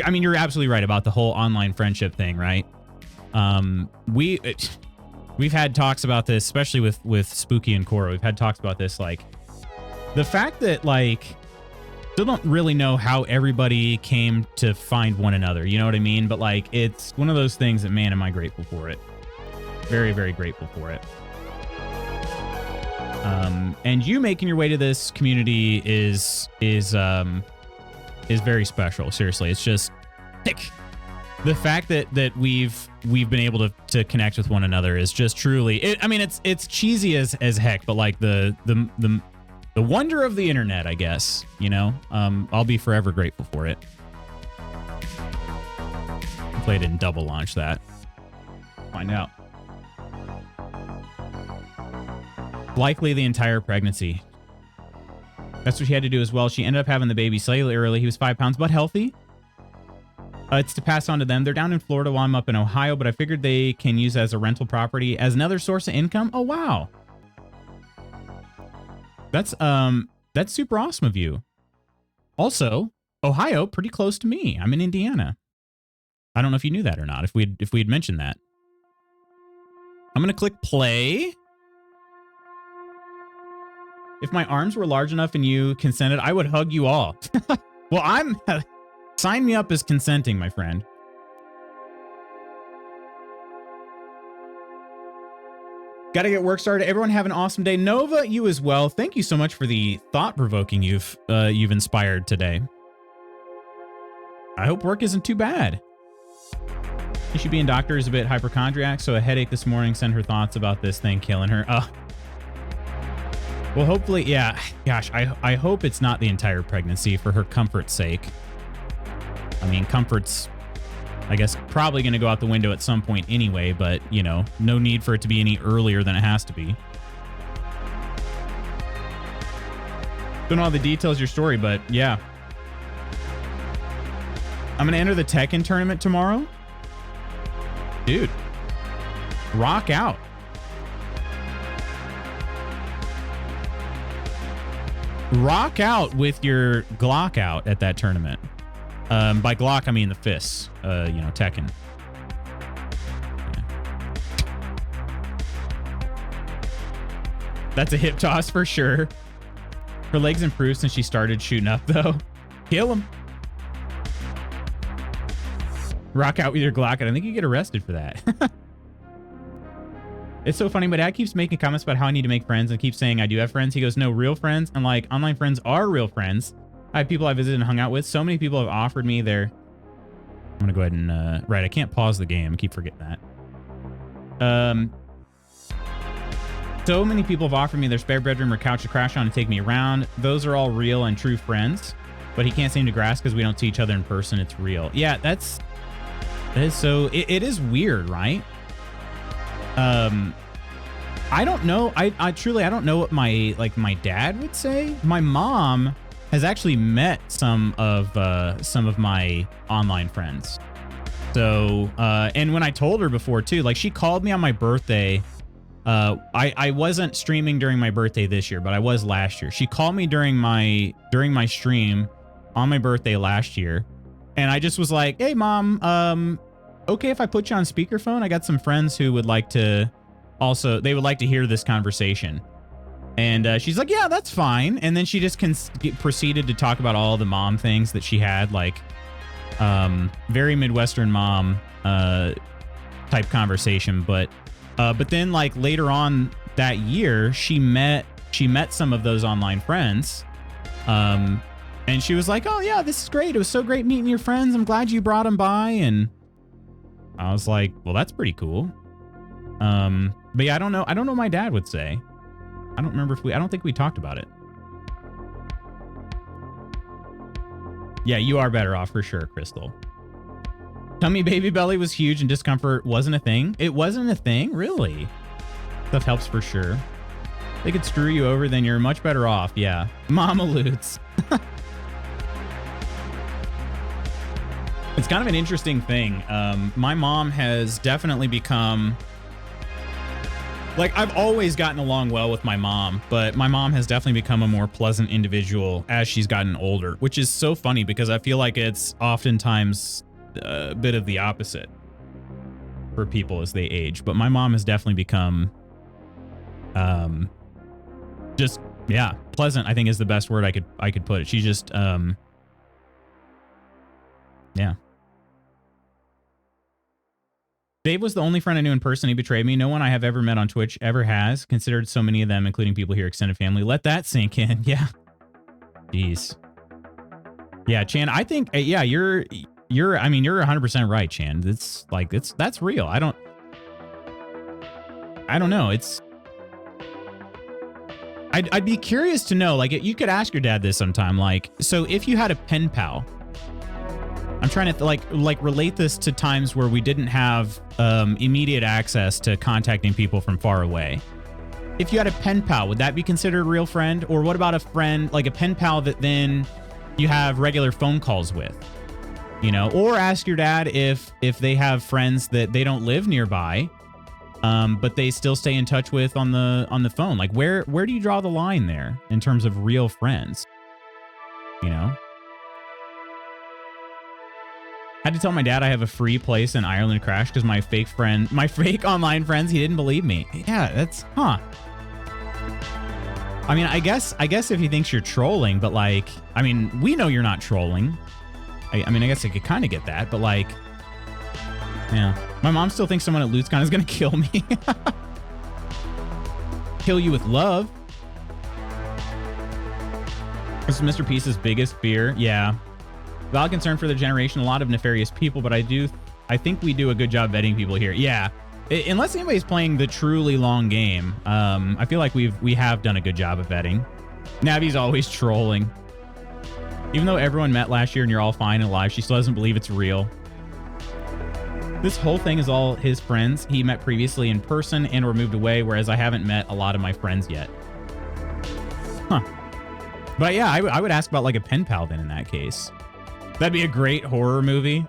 I mean, you're absolutely right about the whole online friendship thing, right? We've had talks about this, especially with Spooky and Cora. We've had talks about this, like the fact that like still don't really know how everybody came to find one another. You know what I mean? But like, it's one of those things that, man, am I grateful for it. Very, very grateful for it. And you making your way to this community is very special. Seriously, it's just like the fact that we've been able to connect with one another is just truly. I mean, it's cheesy as heck, but like the wonder of the internet, I guess. You know, I'll be forever grateful for it. Hopefully, I didn't double launch that. Find out. Likely the entire pregnancy. That's what she had to do as well. She ended up having the baby slightly early. He was 5 pounds, but healthy. It's to pass on to them. They're down in Florida while I'm up in Ohio, but I figured they can use it as a rental property as another source of income. Oh, wow. That's super awesome of you. Also, Ohio, pretty close to me. I'm in Indiana. I don't know if you knew that or not, if we'd mentioned that. I'm going to click play. If my arms were large enough and you consented, I would hug you all. Well, sign me up as consenting, my friend. Got to get work started. Everyone have an awesome day. Nova, you as well. Thank you so much for the thought-provoking you've inspired today. I hope work isn't too bad. You should be in doctor is a bit hypochondriac, so a headache this morning. Send her thoughts about this thing killing her. Well, hopefully, yeah. Gosh, I hope it's not the entire pregnancy for her comfort's sake. I mean, comfort's, I guess, probably going to go out the window at some point anyway, but, you know, no need for it to be any earlier than it has to be. Don't know all the details of your story, but yeah. I'm going to enter the Tekken tournament tomorrow. Dude, rock out. Rock out with your Glock out at that tournament. By Glock, I mean the fists. You know, Tekken. Yeah. That's a hip toss for sure. Her legs improved since she started shooting up, though. Kill him. Rock out with your Glock, and I think you get arrested for that. It's so funny. My dad keeps making comments about how I need to make friends and keeps saying I do have friends. He goes, no, real friends. And like online friends are real friends. I have people I visited and hung out with. So many people have offered me their... I'm going to go ahead and... right, I can't pause the game. I keep forgetting that. So many people have offered me their spare bedroom or couch to crash on and take me around. Those are all real and true friends. But he can't seem to grasp because we don't see each other in person. It's real. Yeah, that's... That is so, it is weird, right? I don't know. I truly, I don't know what my dad would say. My mom has actually met some of my online friends. So, and when I told her before too, like she called me on my birthday. I wasn't streaming during my birthday this year, but I was last year. She called me during my stream on my birthday last year. And I just was like, hey mom, okay if I put you on speakerphone? I got some friends who would like to they would like to hear this conversation. And she's like, yeah, that's fine. And then she just proceeded to talk about all the mom things that she had, like very Midwestern mom type conversation. But then like later on that year, she met some of those online friends. And she was like, oh yeah, this is great. It was so great meeting your friends. I'm glad you brought them by. And I was like, well, that's pretty cool. But yeah, I don't know what my dad would say. I don't think we talked about it. Yeah, you are better off for sure, Crystal. Tummy baby belly was huge and discomfort wasn't a thing. It wasn't a thing? Really? Stuff helps for sure. They could screw you over, then you're much better off. Yeah. Mama Lutz. It's kind of an interesting thing. My mom has definitely become... Like, I've always gotten along well with my mom, but my mom has definitely become a more pleasant individual as she's gotten older, which is so funny because I feel like it's oftentimes a bit of the opposite for people as they age. But my mom has definitely become just, yeah, pleasant, I think is the best word I could put it. She's just, yeah. Dave was the only friend I knew in person. He betrayed me. No one I have ever met on Twitch ever has. Considered so many of them, including people here, extended family. Let that sink in. Yeah. Jeez. Yeah, Chan, I think, yeah, you're 100% right, Chan. It's like, that's real. I don't know. I'd be curious to know, like, you could ask your dad this sometime. Like, so if you had a pen pal, I'm trying to like relate this to times where we didn't have immediate access to contacting people from far away. If you had a pen pal, would that be considered a real friend? Or what about a friend, like a pen pal that then you have regular phone calls with? You know, or ask your dad if they have friends that they don't live nearby, but they still stay in touch with on the phone. Like where do you draw the line there in terms of real friends? You know? Had to tell my dad I have a free place in Ireland Crash because my fake online friends, he didn't believe me. Yeah, that's, huh. I mean, I guess if he thinks you're trolling, but like, I mean, we know you're not trolling. I mean, I guess I could kind of get that, but like, yeah. My mom still thinks someone at LootsCon is going to kill me. Kill you with love. This is Mr. Peace's biggest fear. Yeah. Valid concern for the generation, a lot of nefarious people, but I think we do a good job vetting people here. Yeah, unless anybody's playing the truly long game, I feel like we have done a good job of vetting. Navi's always trolling. Even though everyone met last year and you're all fine and alive, she still doesn't believe it's real. This whole thing is all his friends he met previously in person and or moved away, whereas I haven't met a lot of my friends yet. Huh. But yeah, I would ask about like a pen pal then in that case. That'd be a great horror movie.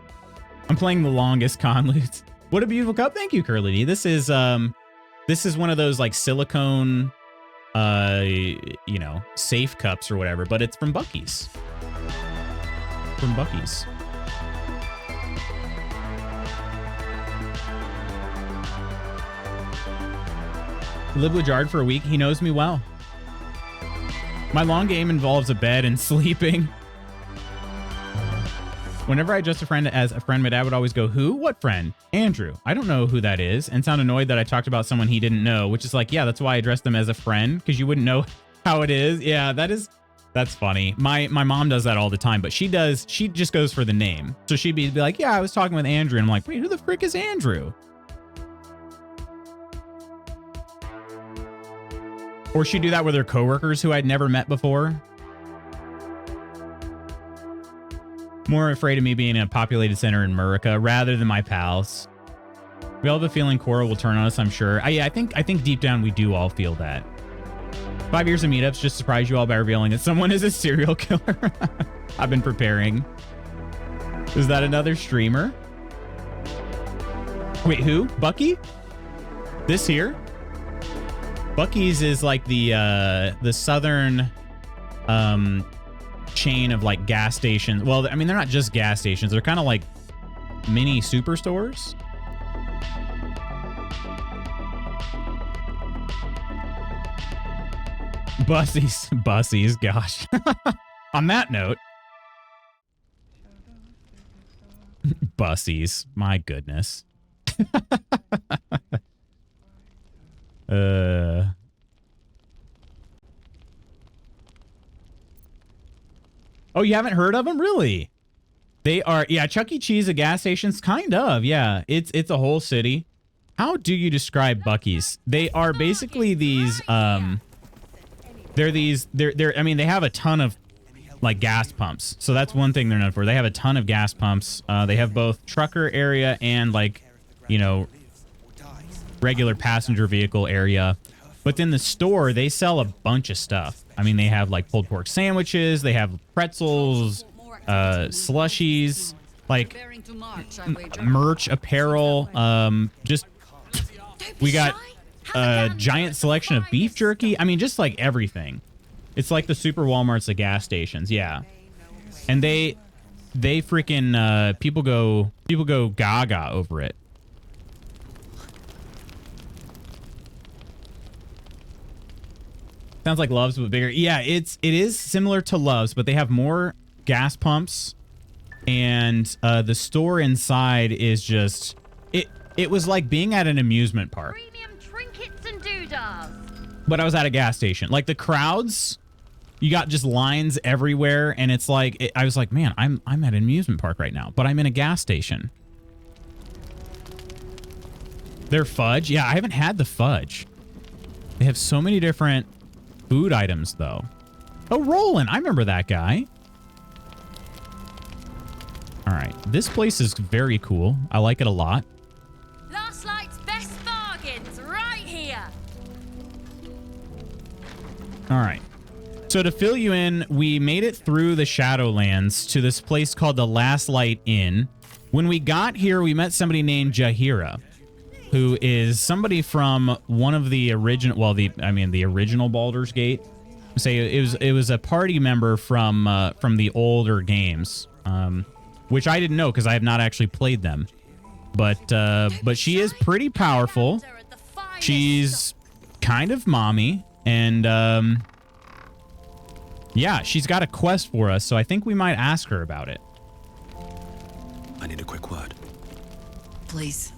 I'm playing the longest conlutes. What a beautiful cup. Thank you, Curly D. This is one of those like silicone, you know, safe cups or whatever, but it's from Buc-ee's. From Buc-ee's. Lived with Jard for a week. He knows me well. My long game involves a bed and sleeping. Whenever I addressed a friend as a friend, my dad would always go, who? What friend? Andrew. I don't know who that is, and sound annoyed that I talked about someone he didn't know, which is like, yeah, that's why I addressed them as a friend, because you wouldn't know how it is. Yeah, that's funny. My mom does that all the time, but she just goes for the name. So she'd be like, yeah, I was talking with Andrew, and I'm like, wait, who the frick is Andrew? Or she'd do that with her coworkers who I'd never met before. More afraid of me being in a populated center in Murica rather than my pals. We all have a feeling Cora will turn on us, I'm sure. I think deep down we do all feel that. 5 years of meetups just surprise you all by revealing that someone is a serial killer. I've been preparing. Is that another streamer? Wait, who? Bucky? This here? Bucky's is like the southern chain of like gas stations. Well, I mean, they're not just gas stations. They're kind of like mini superstores. Bussies, gosh. On that note, bussies, my goodness. Oh, you haven't heard of them? Really? They are, yeah, Chuck E. Cheese, a gas station's kind of, yeah. It's a whole city. How do you describe Buc-ee's? They are basically these, they're I mean, they have a ton of like gas pumps. So that's one thing they're known for. They have a ton of gas pumps. They have both trucker area and like, you know, regular passenger vehicle area. But then the store, they sell a bunch of stuff. I mean, they have like pulled pork sandwiches, they have pretzels, slushies, like merch, apparel, just we got a giant selection of beef jerky. I mean, just like everything. It's like the super Walmarts at gas stations. Yeah. And they freaking, people go gaga over it. Sounds like Love's, but bigger. Yeah, it is similar to Love's, but they have more gas pumps, and the store inside is just it was like being at an amusement park. Premium trinkets and doodads. But I was at a gas station. Like the crowds, you got just lines everywhere, and it's like I was like, man, I'm at an amusement park right now, but I'm in a gas station. Their fudge, yeah, I haven't had the fudge. They have so many different food items, though. Oh, Roland, I remember that guy. All right, this place is very cool. I like it a lot. Last night's best bargains right here. All right. So to fill you in, we made it through the Shadowlands to this place called the Last Light Inn. When we got here, we met somebody named Jahira, who is somebody from one of the original, well, the original Baldur's Gate. Say it was a party member from the older games, which I didn't know because I have not actually played them. But she is pretty powerful. She's kind of mommy, and yeah, she's got a quest for us, so I think we might ask her about it. I need a quick word. Please.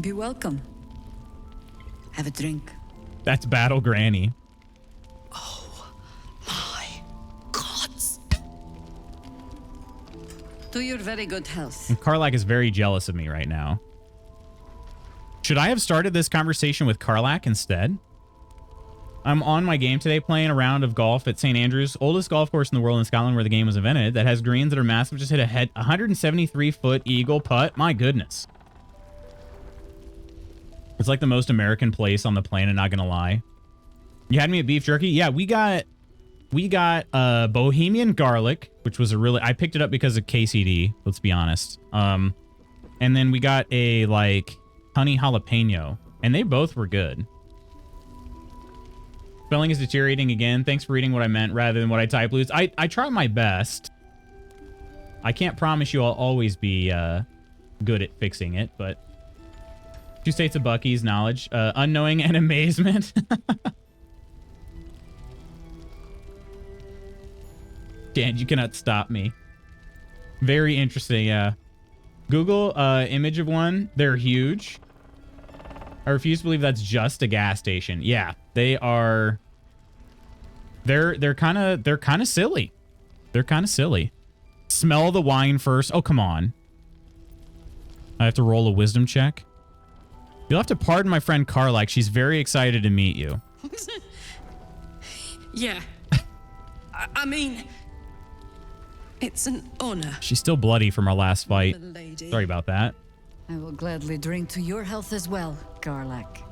Be welcome. Have a drink. That's Battle Granny. Oh my gods. To your very good health. And Karlak is very jealous of me right now. Should I have started this conversation with Karlak instead? I'm on my game today playing a round of golf at St. Andrews, oldest golf course in the world in Scotland where the game was invented, that has greens that are massive. Just hit a 173-foot eagle putt. My goodness. It's like the most American place on the planet, not gonna lie. You had me at beef jerky? Yeah, we got Bohemian garlic, which was I picked it up because of KCD, let's be honest. And then we got a like honey jalapeno, and they both were good. Spelling is deteriorating again. Thanks for reading what I meant rather than what I typed, Luz. I try my best. I can't promise you I'll always be good at fixing it, but 2 states of Bucky's knowledge. Unknowing and amazement. Dan, you cannot stop me. Very interesting, yeah. Google image of one. They're huge. I refuse to believe that's just a gas station. Yeah, they are. They're kind of silly. They're kind of silly. Smell the wine first. Oh, come on. I have to roll a wisdom check. You'll have to pardon my friend Karlak. She's very excited to meet you. Yeah. I mean, It's an honor. She's still bloody from our last fight. Lady. Sorry about that. I will gladly drink to your health as well, Garlac.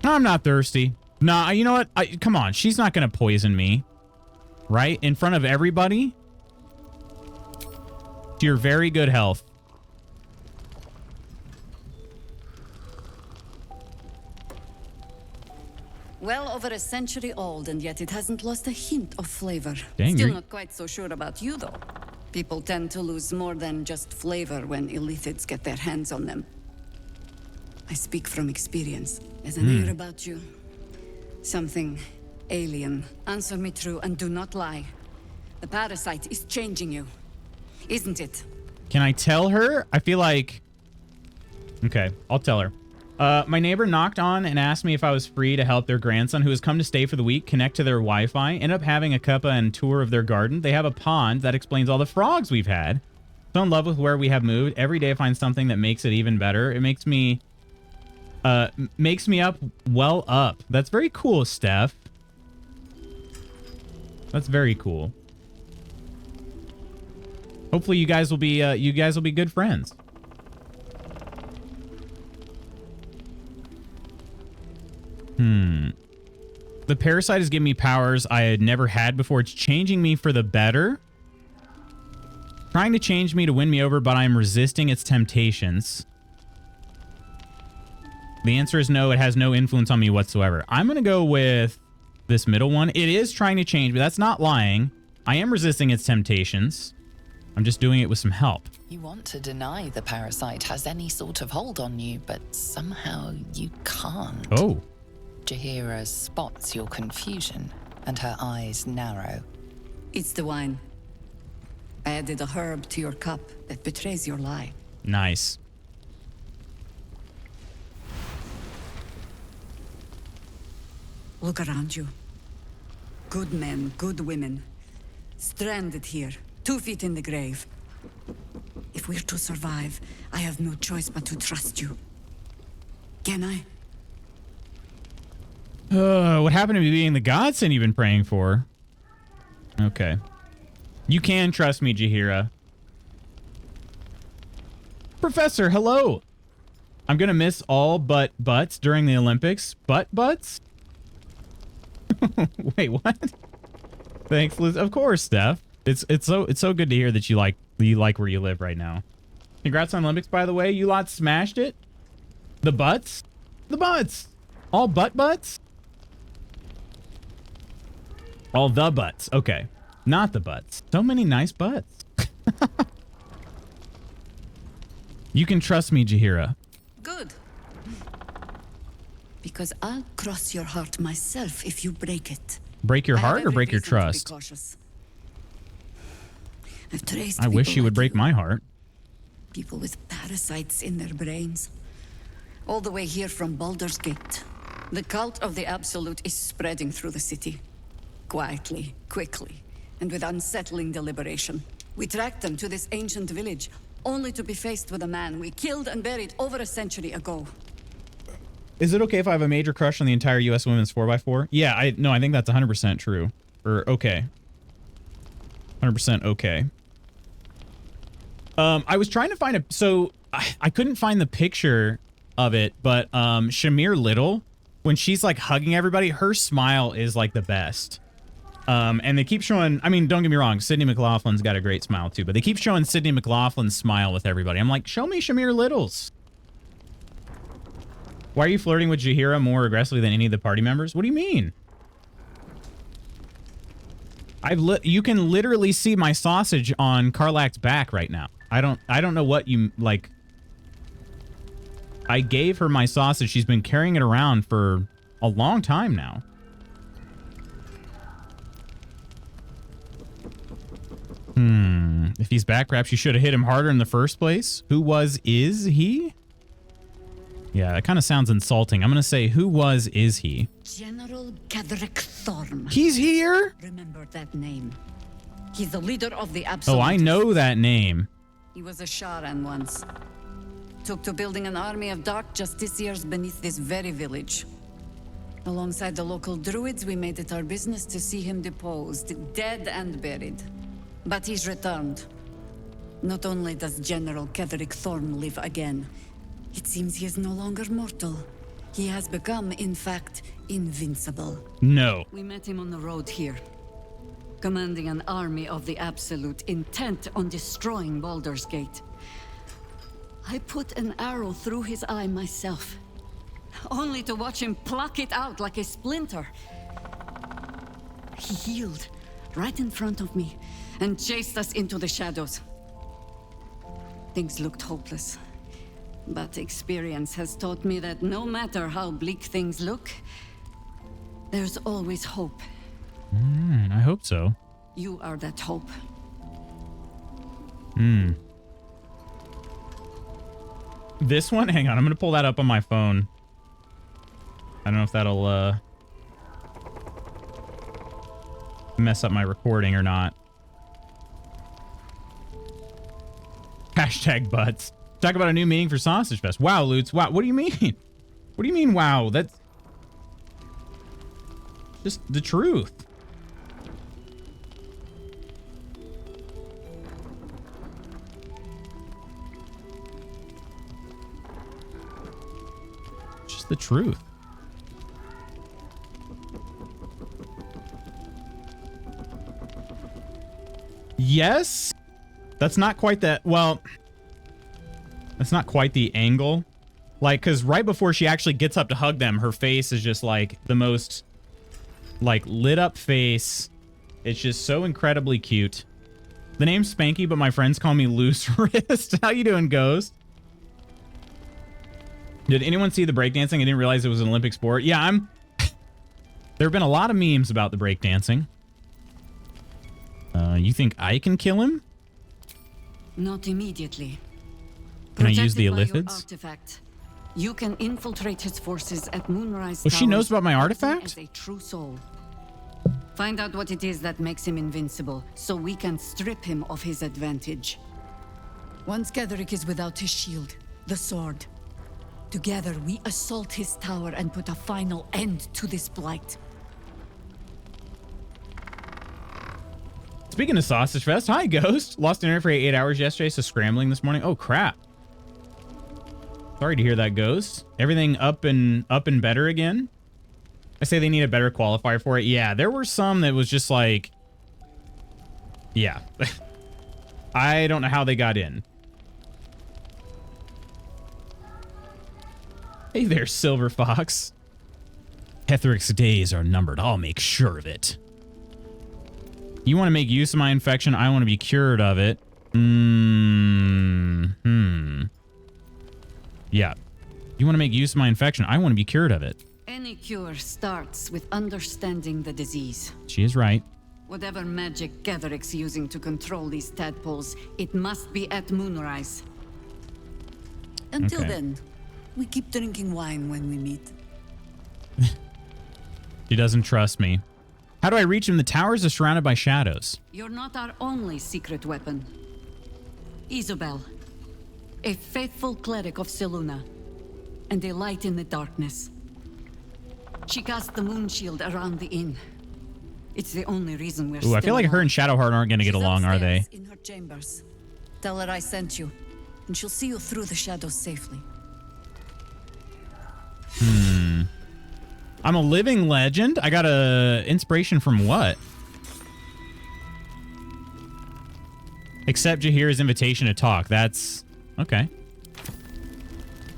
I'm not thirsty. Nah, you know what? Come on. She's not going to poison me. Right? In front of everybody? To your very good health. Well over a century old, and yet it hasn't lost a hint of flavor. Dang, Still you're- not quite so sure about you, though. People tend to lose more than just flavor when illithids get their hands on them. I speak from experience, as I hear about you. Something alien. Answer me true and do not lie. The parasite is changing you, isn't it? Can I tell her? I feel like... Okay, I'll tell her. My neighbor knocked on and asked me if I was free to help their grandson, who has come to stay for the week, connect to their Wi-Fi, end up having a cuppa and tour of their garden. They have a pond that explains all the frogs we've had. So in love with where we have moved. Every day I find something that makes it even better. It makes me up, well up. That's very cool, Steph. That's very cool. Hopefully you guys will be good friends. The parasite is giving me powers I had never had before. It's changing me for the better. Trying to change me to win me over, but I am resisting its temptations. The answer is no, it has no influence on me whatsoever. I'm going to go with this middle one. It is trying to change me. That's not lying. I am resisting its temptations. I'm just doing it with some help. You want to deny the parasite has any sort of hold on you, but somehow you can't. Oh. Jaheira spots your confusion, and her eyes narrow. It's the wine. I added a herb to your cup that betrays your lie. Nice. Look around you. Good men, good women. Stranded here, 2 feet in the grave. If we're to survive, I have no choice but to trust you. Can I? What happened to me being the godsend you've been praying for? Okay. You can trust me, Jaheira. Professor, hello. I'm gonna miss all but butts during the Olympics. Butts? Wait, what? Thanks, Liz. Of course, Steph. It's so good to hear that you like where you live right now. Congrats on Olympics, by the way. You lot smashed it. The butts? The butts. All butts? All the butts. Okay. Not the butts. So many nice butts. You can trust me, Jaheira. Good. Because I'll cross your heart myself if you break it. Break your I have heart or every break your reason to be trust? cautious. I've traced I wish people she would like break you. my heart. People with parasites in their brains. All the way here from Baldur's Gate. The cult of the Absolute is spreading through the city. Quietly, quickly, and with unsettling deliberation. We tracked them to this ancient village, only to be faced with a man we killed and buried over a century ago. Is it okay if I have a major crush on the entire U.S. women's 4x4? Yeah, I think that's 100% true. Or okay. 100% okay. I was trying to find I couldn't find the picture of it, but Shamir Little, when she's like hugging everybody, her smile is like the best. And they keep showing, I mean, don't get me wrong, Sydney McLaughlin's got a great smile too, but they keep showing Sydney McLaughlin's smile with everybody. I'm like, show me Shamir Little's. Why are you flirting with Jaheira more aggressively than any of the party members? What do you mean? You can literally see my sausage on Karlak's back right now. I don't know what you like. I gave her my sausage. She's been carrying it around for a long time now. If he's back, perhaps you should have hit him harder in the first place. Is he? Yeah, that kind of sounds insulting. I'm going to say, is he? General Gadrick Thorm. He's here? Remember that name. He's the leader of the Absolute. Oh, I know that name. He was a Sharan once. Took to building an army of dark justiciars beneath this very village. Alongside the local druids, we made it our business to see him deposed, dead and buried. But he's returned. Not only does General Ketherick Thorn live again, it seems he is no longer mortal. He has become, in fact, invincible. No. We met him on the road here, commanding an army of the Absolute, intent on destroying Baldur's Gate. I put an arrow through his eye myself, only to watch him pluck it out like a splinter. He healed right in front of me and chased us into the shadows. Things looked hopeless, but experience has taught me that no matter how bleak things look, there's always hope. I hope so. You are that hope. This one? Hang on, I'm going to pull that up on my phone. I don't know if that'll mess up my recording or not. Hashtag butts. Talk about a new meaning for Sausage Fest. Wow, Lutz. Wow, what do you mean? What do you mean, wow? That's just the truth. Just the truth. Yes. That's not quite that. Well, that's not quite the angle. Like, because right before she actually gets up to hug them, her face is just like the most like lit up face. It's just so incredibly cute. The name's Spanky, but my friends call me Loose Wrist. How you doing, Ghost? Did anyone see the breakdancing? I didn't realize it was an Olympic sport. Yeah, there have been a lot of memes about the breakdancing. You think I can kill him? Not immediately. Can I use the Protected by your Illithids? artifact, you can infiltrate his forces at Moonrise Well, she Towers, knows about my acting artifact? as a true soul. Find out what it is that makes him invincible, so we can strip him of his advantage. Once Ketherick is without his shield, the sword, together we assault his tower and put a final end to this blight. Speaking of Sausage Fest, hi, Ghost. Lost internet for 8 hours yesterday, so scrambling this morning. Oh, crap. Sorry to hear that, Ghost. Everything up and better again? I say they need a better qualifier for it. Yeah, there were some that was just like... Yeah. I don't know how they got in. Hey there, Silver Fox. Ketherick's days are numbered. I'll make sure of it. You want to make use of my infection? I want to be cured of it. Yeah. You want to make use of my infection? I want to be cured of it. Any cure starts with understanding the disease. She is right. Whatever magic Ketherick's using to control these tadpoles, it must be at Moonrise. Until Okay. then, we keep drinking wine when we meet. She doesn't trust me. How do I reach him? The towers are surrounded by shadows. You're not our only secret weapon. Isabel, a faithful cleric of Seluna, and a light in the darkness. She cast the moon shield around the inn. It's the only reason we're Ooh, I feel like her and Shadowheart aren't going to get She's along, are they? upstairs in her chambers. Tell her I sent you, and she'll see you through the shadows safely. I'm a living legend? I got a inspiration from what? Accept Jahir's invitation to talk. That's... okay.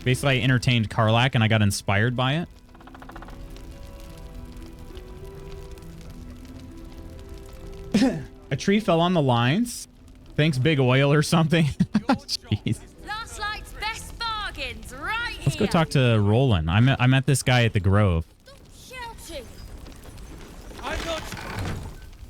Basically, I entertained Karlak and I got inspired by it. A tree fell on the lines. Thanks, Big Oil or something. Jeez. Last night's best bargains, right here. Let's go talk to Roland. I met this guy at the Grove. Shouting. I'm not...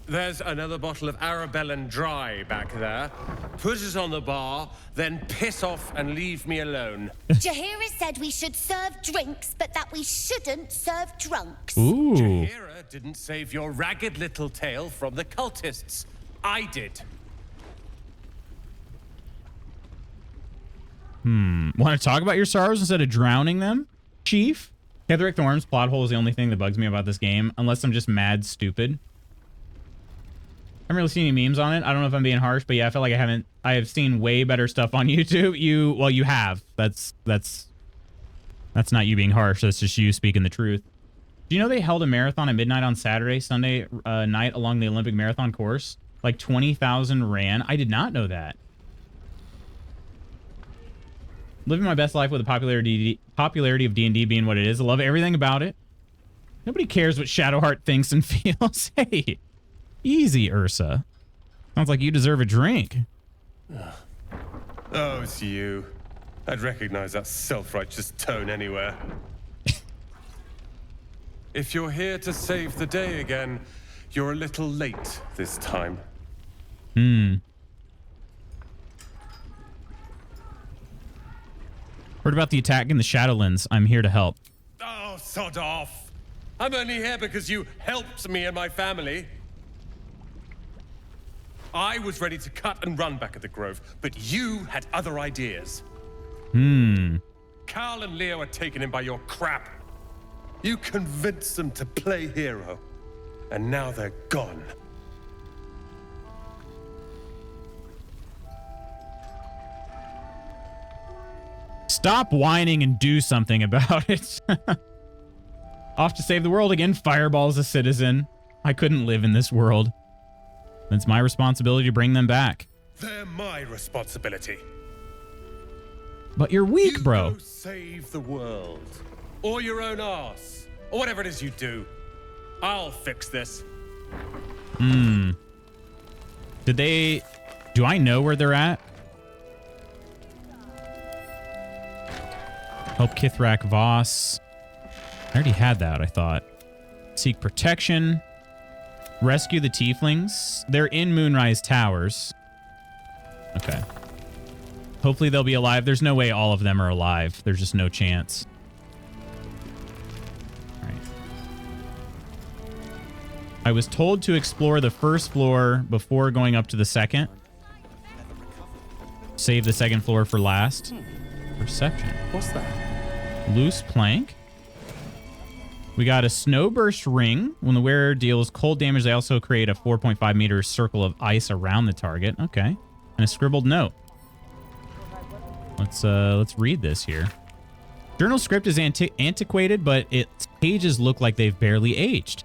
There's another bottle of Arabellan Dry back there. Put it on the bar, then piss off and leave me alone. Jahira said we should serve drinks, but that we shouldn't serve drunks. Ooh. Jahira didn't save your ragged little tail from the cultists. I did. Want to talk about your sorrows instead of drowning them, Chief? Ketheric Thorm's plot hole is the only thing that bugs me about this game, unless I'm just mad stupid. I haven't really seen any memes on it. I don't know if I'm being harsh, but yeah, I feel like I have seen way better stuff on YouTube. You have. That's not you being harsh. That's just you speaking the truth. Do you know they held a marathon at midnight on Saturday, Sunday night along the Olympic marathon course? Like 20,000 ran. I did not know that. Living my best life with the popularity of D&D being what it is. I love everything about it. Nobody cares what Shadowheart thinks and feels. Hey, easy, Ursa. Sounds like you deserve a drink. Oh, it's you. I'd recognize that self-righteous tone anywhere. If you're here to save the day again, you're a little late this time. Heard about the attack in the Shadowlands. I'm here to help. Oh, sod off. I'm only here because you helped me and my family. I was ready to cut and run back at the Grove, but you had other ideas. Carl and Leo are taken in by your crap. You convinced them to play hero, and now they're gone. Stop whining and do something about it. Off to save the world again. Fireball's a citizen. I couldn't live in this world. It's my responsibility to bring them back. They're my responsibility. But you're weak, bro. Go save the world. Or your own arse. Or whatever it is you do. I'll fix this. Do I know where they're at? Help Kithrak Voss. I already had that, I thought. Seek protection. Rescue the tieflings. They're in Moonrise Towers. Okay. Hopefully they'll be alive. There's no way all of them are alive. There's just no chance. All right. I was told to explore the first floor before going up to the second. Save the second floor for last. Perception. What's that? Loose plank. We got a snowburst ring. When the wearer deals cold damage, they also create a 4.5 meter circle of ice around the target. Okay. And a scribbled note. Let's read this here. Journal script is antiquated, but its pages look like they've barely aged.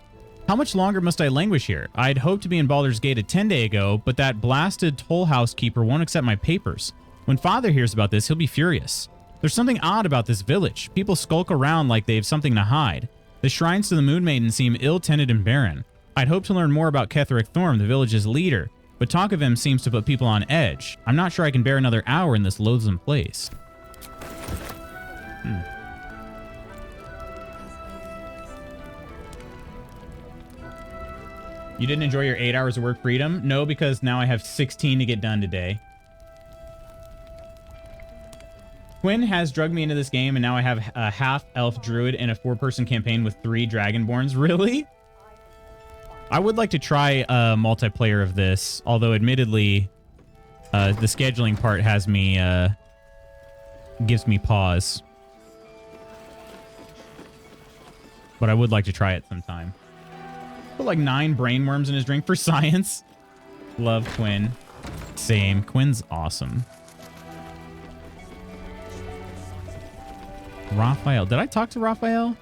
How much longer must I languish here? I'd hoped to be in Baldur's Gate a 10-day ago, but that blasted toll house keeper won't accept my papers. When Father hears about this, he'll be furious. There's something odd about this village. People skulk around like they have something to hide. The shrines to the Moon Maiden seem ill-tended and barren. I'd hoped to learn more about Ketheric Thorm, the village's leader, but talk of him seems to put people on edge. I'm not sure I can bear another hour in this loathsome place. You didn't enjoy your 8 hours of work freedom? No, because now I have 16 to get done today. Quinn has drugged me into this game, and now I have a half-elf druid and a 4-person campaign with 3 dragonborns. Really? I would like to try a multiplayer of this, although admittedly, the scheduling part has me, gives me pause. But I would like to try it sometime. Put like 9 brain worms in his drink for science. Love Quinn. Same. Quinn's awesome. Raphael. Did I talk to Raphael?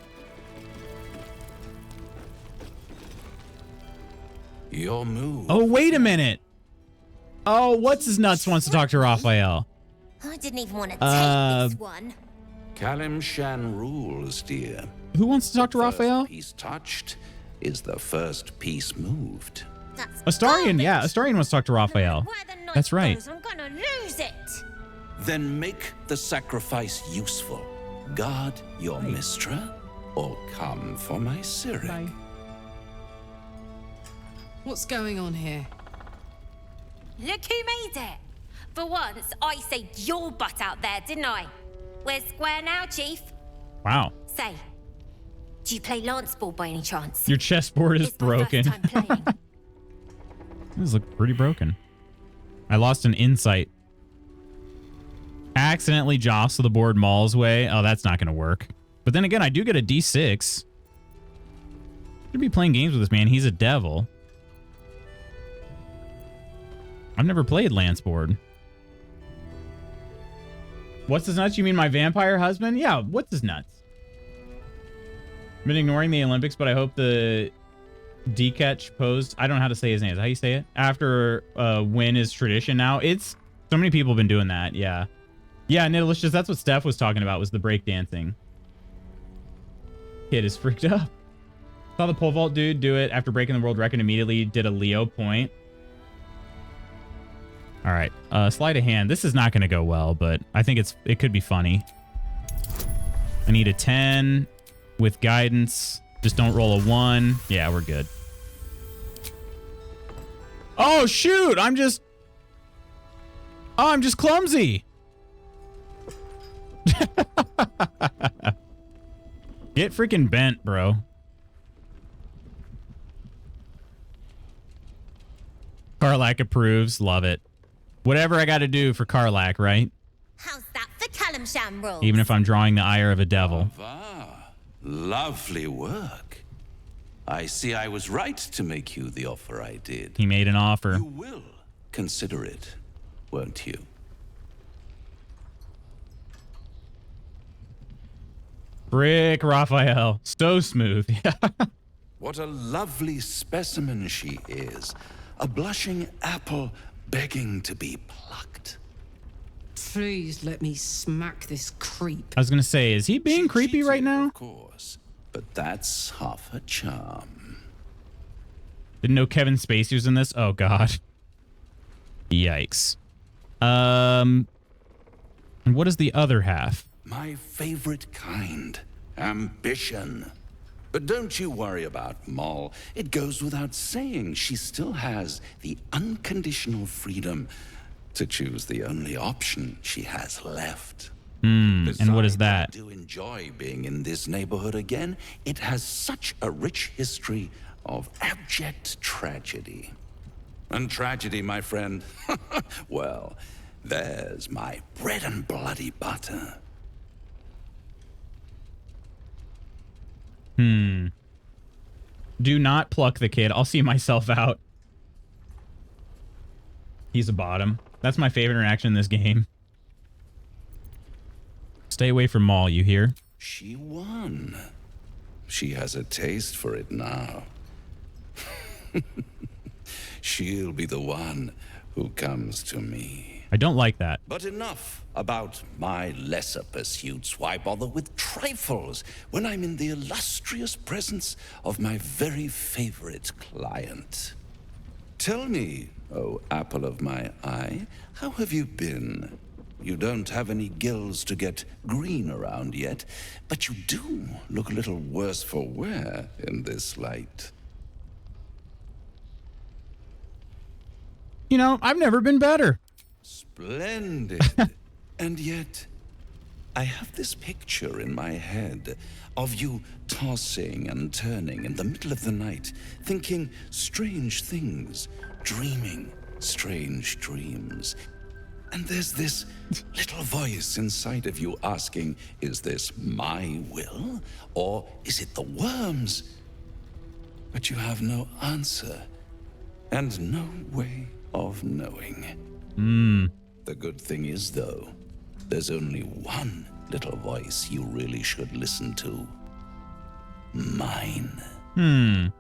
Your move. Oh, wait a minute. Oh, what's his nuts wants to talk to Raphael? I didn't even want to take this one. Kalim Shan rules, dear. Who wants to talk to Raphael? First piece touched is the first piece moved. That's Astarion, garbage. yeah. Astarion wants to talk to Raphael. Where the knife That's right. goes, I'm gonna lose it. Then make the sacrifice useful. Guard your Mistra, or come for my Cyric. What's going on here? Look who made it. For once, I saved your butt out there, didn't I? We're square now, Chief. Wow. Say, do you play lance ball by any chance? Your chessboard is It's my broken. first time playing. This looks pretty broken. I lost an insight. Accidentally jostle the board Maul's way. Oh, that's not going to work. But then again, I do get a D6. Should be playing games with this man. He's a devil. I've never played Lance board. What's his nuts? You mean my vampire husband? Yeah, what's his nuts? Been ignoring the Olympics, but I hope the D-catch posed. I don't know how to say his name. Is that how you say it? After win is tradition now. It's so many people have been doing that. Yeah. Yeah, Nidalicious, that's what Steph was talking about, was the breakdancing. Kid is freaked up. Saw the pole vault dude do it after breaking the world record, immediately did a Leo point. All right, sleight of hand. This is not going to go well, but I think it could be funny. I need a 10 with guidance. Just don't roll a 1. Yeah, we're good. Oh, shoot. I'm just clumsy. Get freaking bent, bro. Karlak approves. Love it. Whatever I got to do for Karlak, right? How's that for Callum Shamroll? Even if I'm drawing the ire of a devil. Ah, lovely work. I see I was right to make you the offer I did. He made an offer. You will consider it, won't you? Brick Raphael. So smooth. What a lovely specimen she is. A blushing apple begging to be plucked. Please let me smack this creep. I was going to say, is he being creepy cheated, right now? Of course, but that's half her charm. Didn't know Kevin Spacey was in this? Oh, God. Yikes. And what is the other half? My favorite kind. Ambition. But don't you worry about Moll. It goes without saying she still has the unconditional freedom to choose the only option she has left. And what is that? I do enjoy being in this neighborhood again. It has such a rich history of abject tragedy. And tragedy, my friend, well, there's my bread and bloody butter. Do not pluck the kid. I'll see myself out. He's a bottom. That's my favorite interaction in this game. Stay away from Maul, you hear? She won. She has a taste for it now. She'll be the one who comes to me. I don't like that. But enough about my lesser pursuits. Why bother with trifles when I'm in the illustrious presence of my very favorite client? Tell me, oh apple of my eye, how have you been? You don't have any gills to get green around yet, but you do look a little worse for wear in this light. You know, I've never been better. Splendid. And yet, I have this picture in my head of you tossing and turning in the middle of the night, thinking strange things, dreaming strange dreams. And there's this little voice inside of you asking, is this my will, or is it the worm's? But you have no answer, and no way of knowing. The good thing is, though, there's only one little voice you really should listen to. Mine. And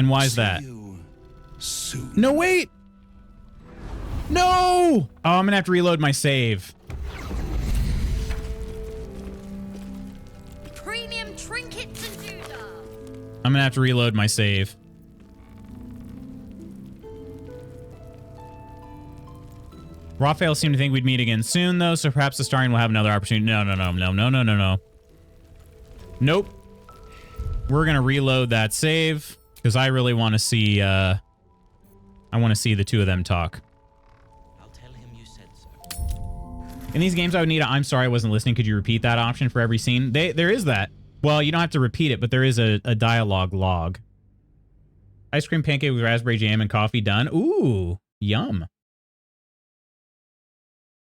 why is that? See you soon. No, wait! No! Oh, I'm gonna have to reload my save. Premium trinkets and doodah. I'm gonna have to reload my save. Raphael seemed to think we'd meet again soon, though, so perhaps the Starian will have another opportunity. No. Nope. We're gonna reload that save because I really want to see. I want to see the two of them talk. I'll tell him you said so. In these games, I would need a "I'm sorry, I wasn't listening. Could you repeat that" option for every scene? There is that. Well, you don't have to repeat it, but there is a dialogue log. Ice cream pancake with raspberry jam and coffee done. Ooh, yum.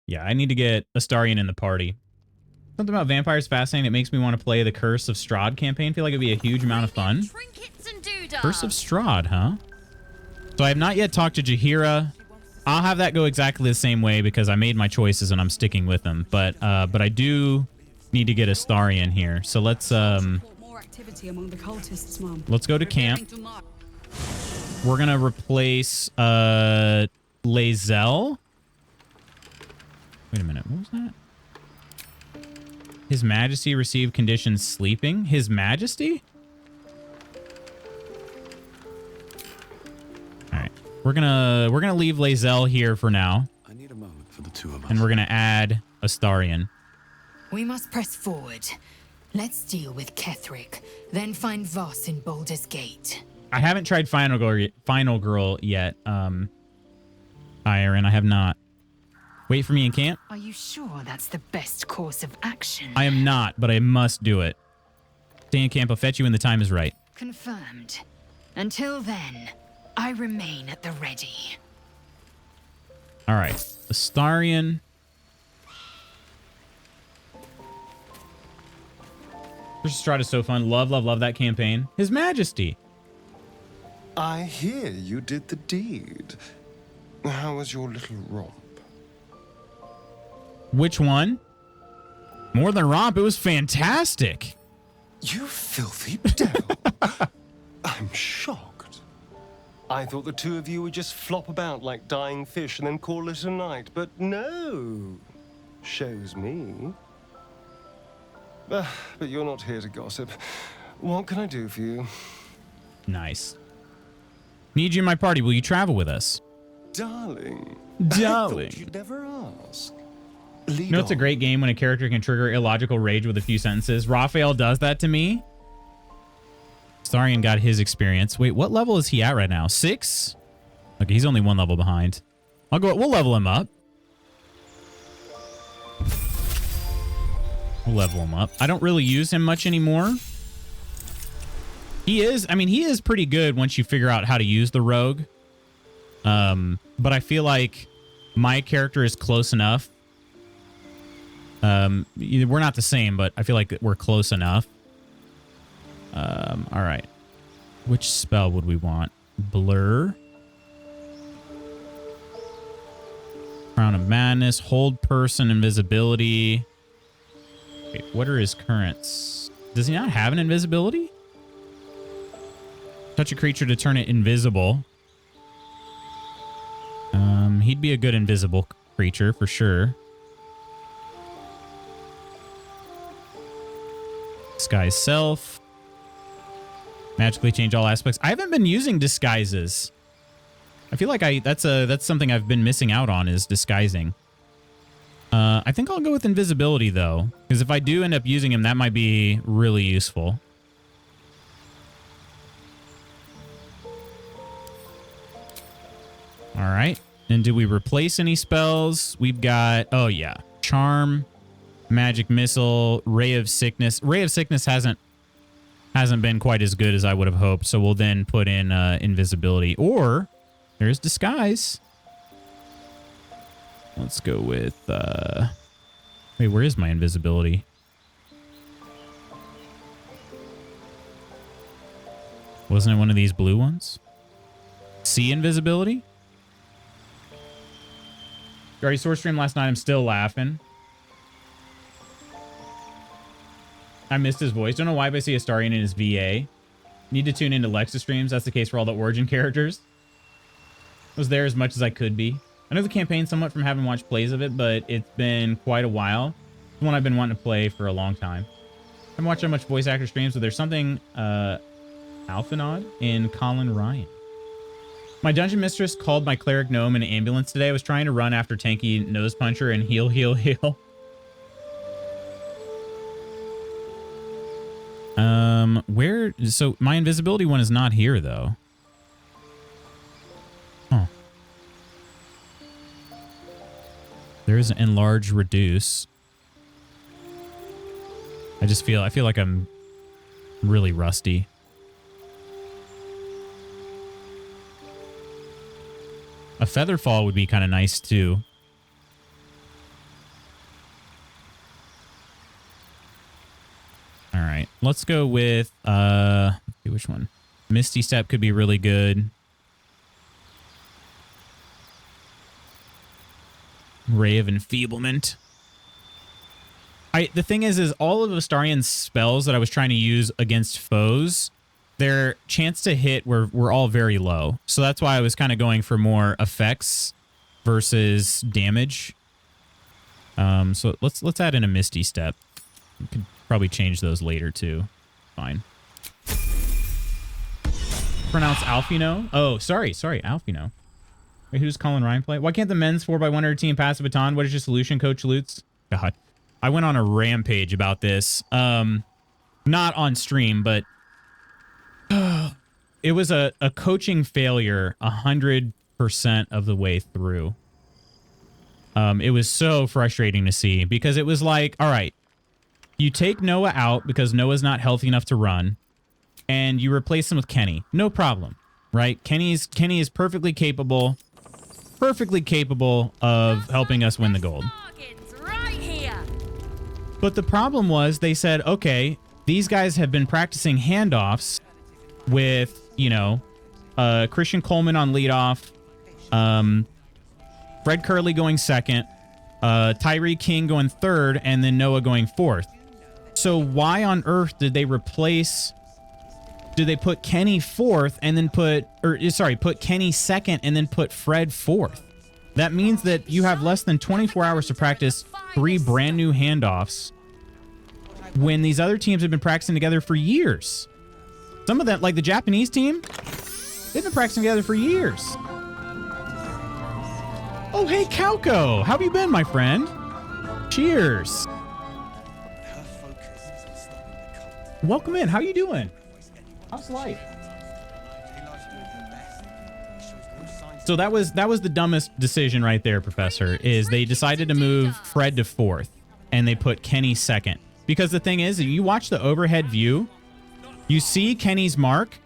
Yeah, I need to get Astarion in the party. Something about vampires fascinating. It makes me want to play the Curse of Strahd campaign. Feel like it'd be a huge amount of fun. Trinkets and doodads. Curse of Strahd, huh? So I have not yet talked to Jaheira. I'll have that go exactly the same way because I made my choices and I'm sticking with them. But I do need to get Astarion here. So let's More activity among the cultists, Mom. let's go to camp. We're gonna replace Lae'zel. Wait a minute, what was that? His Majesty received conditions sleeping. His Majesty? All right, we're gonna leave Lae'zel here for now. I need a moment for the two of us. And we're gonna add Astarion. We must press forward. Let's deal with Ketherick, then find Voss in Baldur's Gate. I haven't tried Final Girl yet. Iron, I have not. Wait for me in camp? Are you sure that's the best course of action? I am not, but I must do it. Stay in camp. I'll fetch you when the time is right. Confirmed. Until then, I remain at the ready. All right. Astarion. Strahd is so fun. Love, love, love that campaign. His Majesty. I hear you did the deed. How was your little romp? Which one? More than romp. It was fantastic. You filthy devil. I'm shocked. I thought the two of you would just flop about like dying fish and then call it a night, but no. Shows me. But you're not here to gossip. What can I do for you? Nice. Need you in my party. Will you travel with us? Darling. Darling. I thought you'd never ask. You know, it's a great game when a character can trigger illogical rage with a few sentences. Raphael does that to me. Astarion got his experience. Wait, what level is he at right now? 6? Okay, he's only 1 level behind. We'll level him up. We'll level him up. I don't really use him much anymore. He is pretty good once you figure out how to use the rogue. But I feel like my character is close enough. We're not the same, but I feel like we're close enough. All right. Which spell would we want? Blur. Crown of Madness. Hold person invisibility. Wait, what are his currents? Does he not have an invisibility? Touch a creature to turn it invisible. He'd be a good invisible creature for sure. Disguise self. Magically change all aspects. I haven't been using disguises. I feel like that's something I've been missing out on is disguising. I think I'll go with invisibility though, because if I do end up using him, that might be really useful. All right. And do we replace any spells? We've got, oh yeah, Charm, Magic Missile, Ray of Sickness. Ray of Sickness hasn't been quite as good as I would have hoped, so we'll then put in invisibility. Or there's Disguise. Let's go with, wait, where is my invisibility? Wasn't it one of these blue ones? See invisibility? Already source stream last night. I'm still laughing. I missed his voice. Don't know why, but I see Astarion in his VA. Need to tune into Lexa streams. That's the case for all the Origin characters. I was there as much as I could be. I know the campaign somewhat from having watched plays of it, but it's been quite a while. It's one I've been wanting to play for a long time. I haven't watched that much voice actor streams, but there's something Alphanod in Colin Ryan. My dungeon mistress called my cleric gnome in an ambulance today. I was trying to run after tanky nose puncher and heal, heal, heal. Where? So my invisibility one is not here though. Huh. There's an enlarge, reduce. I feel like I'm really rusty. A feather fall would be kind of nice too. Let's go with, let's see which one. Misty Step could be really good. Ray of Enfeeblement. The thing is all of Astarian's spells that I was trying to use against foes, their chance to hit were all very low. So that's why I was kind of going for more effects versus damage. So let's add in a Misty Step. We could probably change those later too. Fine. Pronounce Alfino? Oh, sorry, Alfino. Wait, who's calling Ryan play? Why can't the men's 4x100 team pass the baton? What is your solution, Coach Lutz? God. I went on a rampage about this. Not on stream, but it was a coaching failure 100% of the way through. It was so frustrating to see because it was like, all right, you take Noah out because Noah's not healthy enough to run, and you replace him with Kenny. No problem, right? Kenny is perfectly capable of helping us win the gold. But the problem was they said, okay, these guys have been practicing handoffs with, you know, Christian Coleman on leadoff, Fred Curley going second, Tyree King going third, and then Noah going fourth. So why on earth did they put Kenny fourth and then put Kenny second and then put Fred fourth? That means that you have less than 24 hours to practice 3 brand new handoffs when these other teams have been practicing together for years. Some of them, like the Japanese team, they've been practicing together for years. Oh, hey, Kauko. How have you been, my friend? Cheers. Welcome in. How you doing? How's life? So that was the dumbest decision right there, Professor, is they decided to move Fred to fourth and they put Kenny second. Because the thing is, you watch the overhead view, you see Kenny's mark.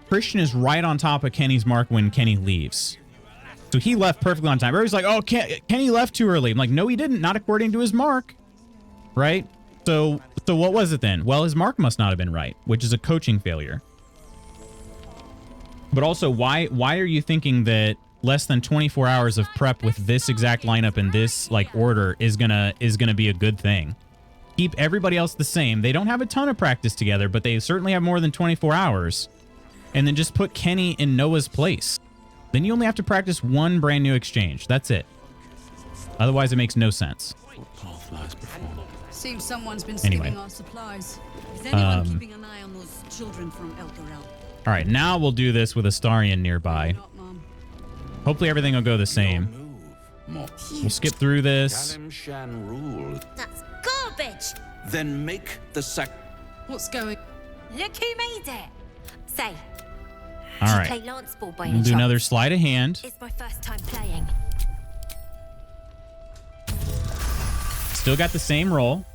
Christian is right on top of Kenny's mark when Kenny leaves. So he left perfectly on time. Everybody's like, oh, Kenny left too early. I'm like, no, he didn't. Not according to his mark. Right? So what was it then? Well, his mark must not have been right, which is a coaching failure. But also, why are you thinking that less than 24 hours of prep with this exact lineup and this like order is gonna be a good thing? Keep everybody else the same. They don't have a ton of practice together, but they certainly have more than 24 hours. And then just put Kenny in Noah's place. Then you only have to practice 1 brand new exchange. That's it. Otherwise, it makes no sense. Seems someone's been stealing our supplies. Is anyone keeping an eye on those children from El Dorel? All right, now we'll do this with Astarian nearby. Hopefully everything will go the same. We'll skip through this. That's garbage. Then make the What's going? Look who made it. Say. All right. Play Lance Ball by We'll any do chance? another sleight of hand. It's my first time playing. Still got the same roll.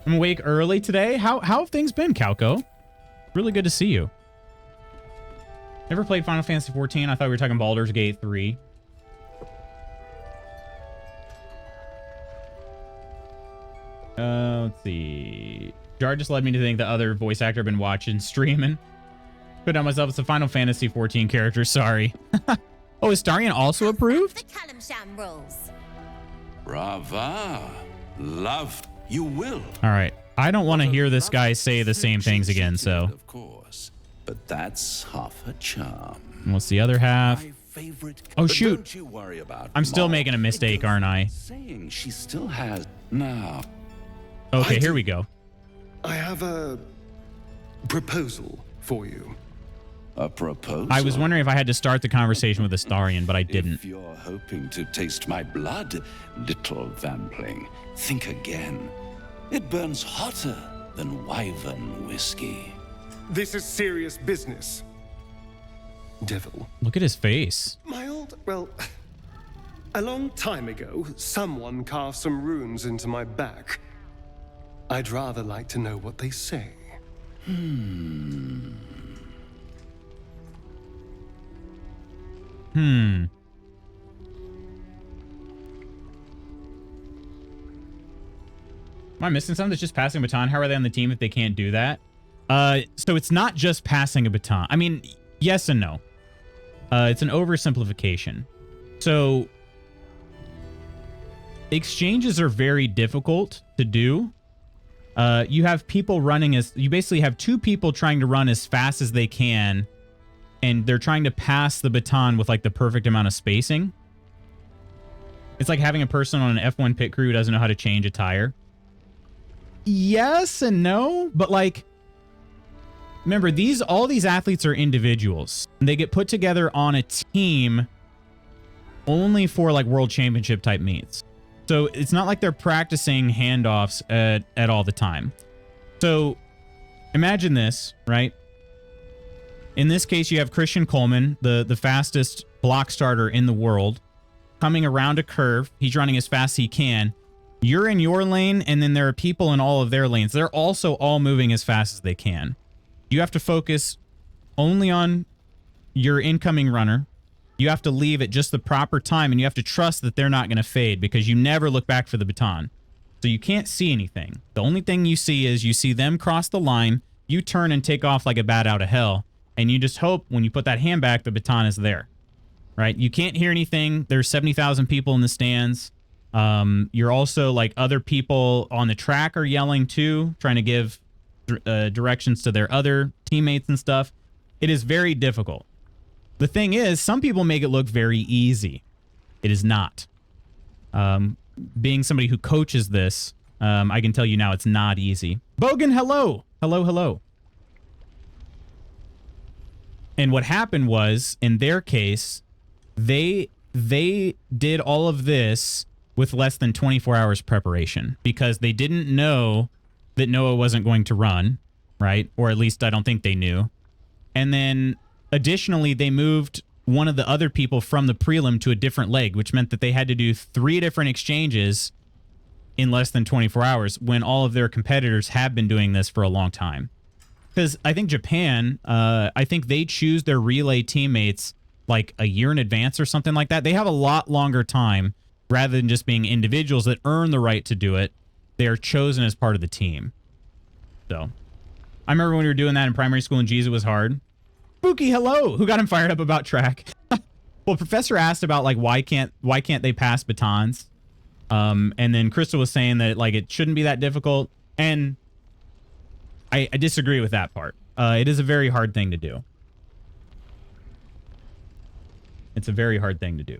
I'm awake early today. How have things been, Kauko? Really good to see you. Never played Final Fantasy 14. I thought we were talking Baldur's Gate 3. Let's see. Jar just led me to think the other voice actor I've been watching, streaming. Put on myself as a Final Fantasy 14 character. Sorry. Oh, is Starian also approved? The Kalimshan rules. Brava. Love. You will. All right. I don't want to hear this guy say the same things again, so. Of course. But that's half a charm. And what's the other half? Oh, shoot. Don't you worry about I'm still Mom. making a mistake, aren't I? Saying she still has now. Okay, here we go. I have a proposal for you. A proposal? I was wondering if I had to start the conversation with Astarian, but I didn't. If you're hoping to taste my blood, little vampling, think again. It burns hotter than wyvern whiskey. This is serious business. Devil. Look at his face. Well, a long time ago, someone carved some runes into my back. I'd rather like to know what they say. Am I missing something? That's just passing a baton. How are they on the team if they can't do that? So it's not just passing a baton. I mean, yes and no. It's an oversimplification. So exchanges are very difficult to do. You have people running you basically have two people trying to run as fast as they can, and they're trying to pass the baton with like the perfect amount of spacing. It's like having a person on an F1 pit crew who doesn't know how to change a tire. Yes and no, but like, remember, all these athletes are individuals. They get put together on a team only for like world championship type meets. So it's not like they're practicing handoffs at all the time. So imagine this, right? In this case, you have Christian Coleman, the fastest block starter in the world, coming around a curve. He's running as fast as he can. You're in your lane, and then there are people in all of their lanes. They're also all moving as fast as they can. You have to focus only on your incoming runner. You have to leave at just the proper time, and you have to trust that they're not going to fade because you never look back for the baton. So you can't see anything. The only thing you see is you see them cross the line, you turn and take off like a bat out of hell, and you just hope when you put that hand back, the baton is there, right? You can't hear anything. There's 70,000 people in the stands. You're also like other people on the track are yelling too, trying to give directions to their other teammates and stuff. It is very difficult. The thing is, some people make it look very easy. It is not. Being somebody who coaches this, I can tell you now it's not easy. Bogan, hello. Hello, hello. And what happened was, in their case, they did all of this with less than 24 hours preparation because they didn't know that Noah wasn't going to run, right? Or at least I don't think they knew. And then additionally, they moved one of the other people from the prelim to a different leg, which meant that they had to do 3 different exchanges in less than 24 hours when all of their competitors have been doing this for a long time. Because I think Japan, I think they choose their relay teammates like a year in advance or something like that. They have a lot longer time rather than just being individuals that earn the right to do it. They are chosen as part of the team. So I remember when we were doing that in primary school and geez, it was hard. Spooky, hello. Who got him fired up about track? Well, Professor asked about like why can't they pass batons? And then Crystal was saying that like it shouldn't be that difficult. And I disagree with that part. It is a very hard thing to do. It's a very hard thing to do.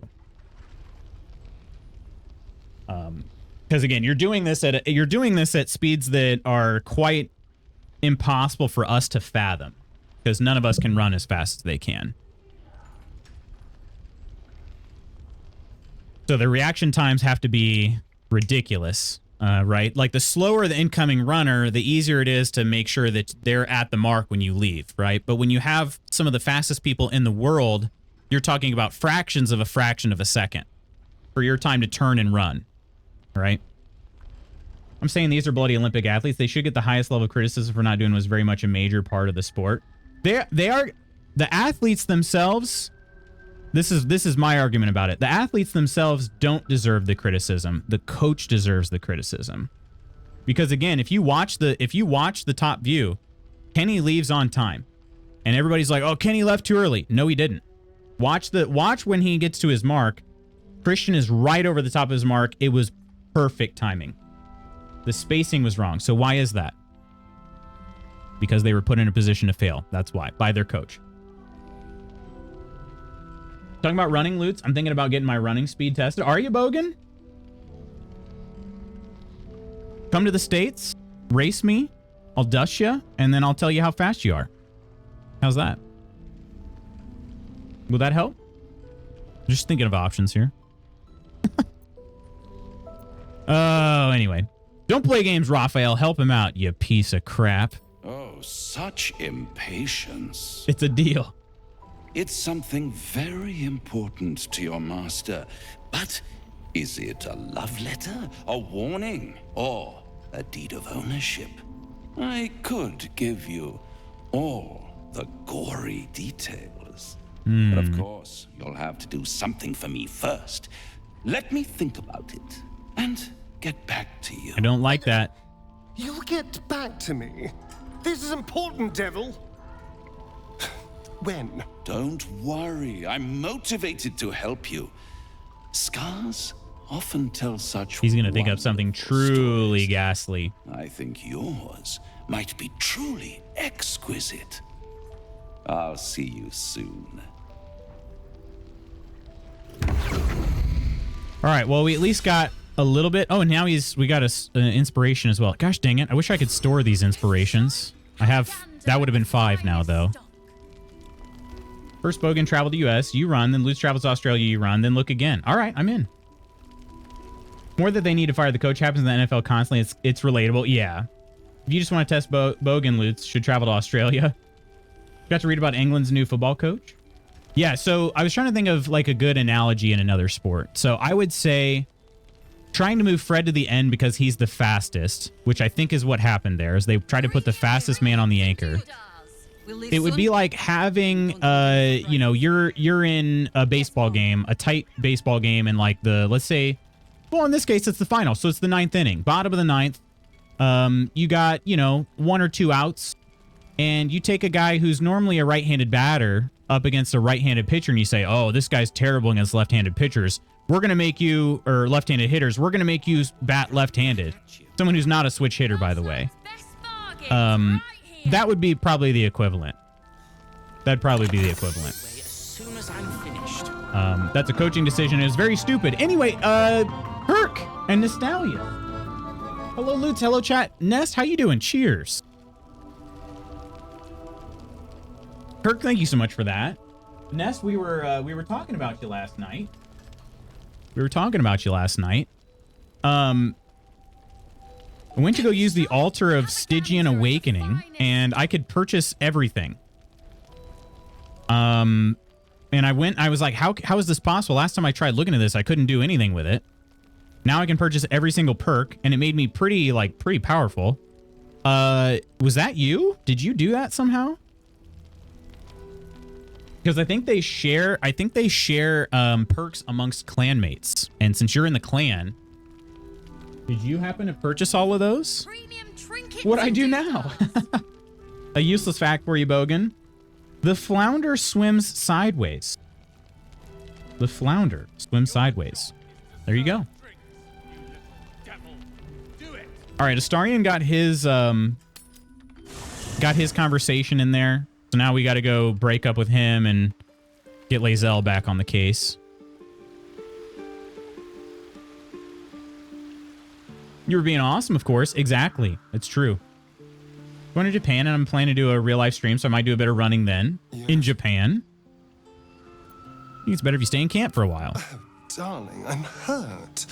Because again, you're doing this at speeds that are quite impossible for us to fathom, because none of us can run as fast as they can. So the reaction times have to be ridiculous, right? Like the slower the incoming runner, the easier it is to make sure that they're at the mark when you leave, right? But when you have some of the fastest people in the world, you're talking about fractions of a fraction of a second for your time to turn and run. Right? I'm saying these are bloody Olympic athletes. They should get the highest level of criticism for not doing what's very much a major part of the sport. They are the athletes themselves. This is my argument about it. The athletes themselves don't deserve the criticism. The coach deserves the criticism. Because again, if you watch the top view, Kenny leaves on time. And everybody's like, "Oh, Kenny left too early." No, he didn't. Watch when he gets to his mark. Christian is right over the top of his mark. It was perfect timing. The spacing was wrong. So why is that? Because they were put in a position to fail. That's why. By their coach. Talking about running, Lutz. I'm thinking about getting my running speed tested. Are you, Bogan? Come to the States. Race me. I'll dust you. And then I'll tell you how fast you are. How's that? Will that help? Just thinking of options here. Oh, anyway. Don't play games, Raphael. Help him out, you piece of crap. Oh, such impatience. It's a deal. It's something very important to your master. But is it a love letter, a warning, or a deed of ownership? I could give you all the gory details. But of course, you'll have to do something for me first. Let me think about it and get back to you. I don't like that. You'll get back to me. This is important, devil. When? Don't worry. I'm motivated to help you. Scars often tell such He's gonna think up wonderful something truly stories. ghastly. I think yours might be truly exquisite. I'll see you soon. All right, well, we at least got a little bit. Oh, and now we got an inspiration as well. Gosh dang it. I wish I could store these inspirations. I have, that would have been 5 now, though. First Bogan traveled to U.S., you run, then Lutz travels to Australia, you run, then look again. All right, I'm in. More that they need to fire the coach happens in the NFL constantly. It's relatable. Yeah. If you just want to test Bogan, Lutz should travel to Australia. Got to read about England's new football coach? Yeah, so I was trying to think of like a good analogy in another sport. So I would say trying to move Fred to the end because he's the fastest, which I think is what happened there, is they tried to put the fastest man on the anchor. It would be like having, you know, you're in a baseball game, a tight baseball game, and like let's say, well, in this case, it's the final. So it's the 9th inning, bottom of the 9th. You got, you know, 1 or 2 outs, and you take a guy who's normally a right-handed batter up against a right-handed pitcher, and you say, oh, this guy's terrible against left-handed pitchers. We're going to make you, or left-handed hitters, we're going to make you bat left-handed. Someone who's not a switch hitter, by the way. That would be probably the equivalent. That'd probably be the equivalent. That's a coaching decision. It was very stupid. Anyway, Herc and Nostalgia. Hello, Lutz. Hello, chat. Nest, how you doing? Cheers. Kirk, thank you so much for that. Nest, we were talking about you last night. I went to go use the Altar of Stygian Awakening, and I could purchase everything. And I was like, how is this possible? Last time I tried looking at this, I couldn't do anything with it. Now I can purchase every single perk, and it made me pretty powerful. Was that you? Did you do that somehow? Because I think they share perks amongst clanmates. And since you're in the clan, did you happen to purchase all of those? What I do now? A useless fact for you, Bogan. The flounder swims sideways. The flounder swims sideways. There you go. All right, Astarion got his conversation in there. So now we got to go break up with him and get Lae'zel back on the case. You were being awesome, of course. Exactly. It's true. Going to Japan, and I'm planning to do a real-life stream, so I might do a bit of running then. Yes. In Japan. I think it's better if you stay in camp for a while. Oh, darling, I'm hurt.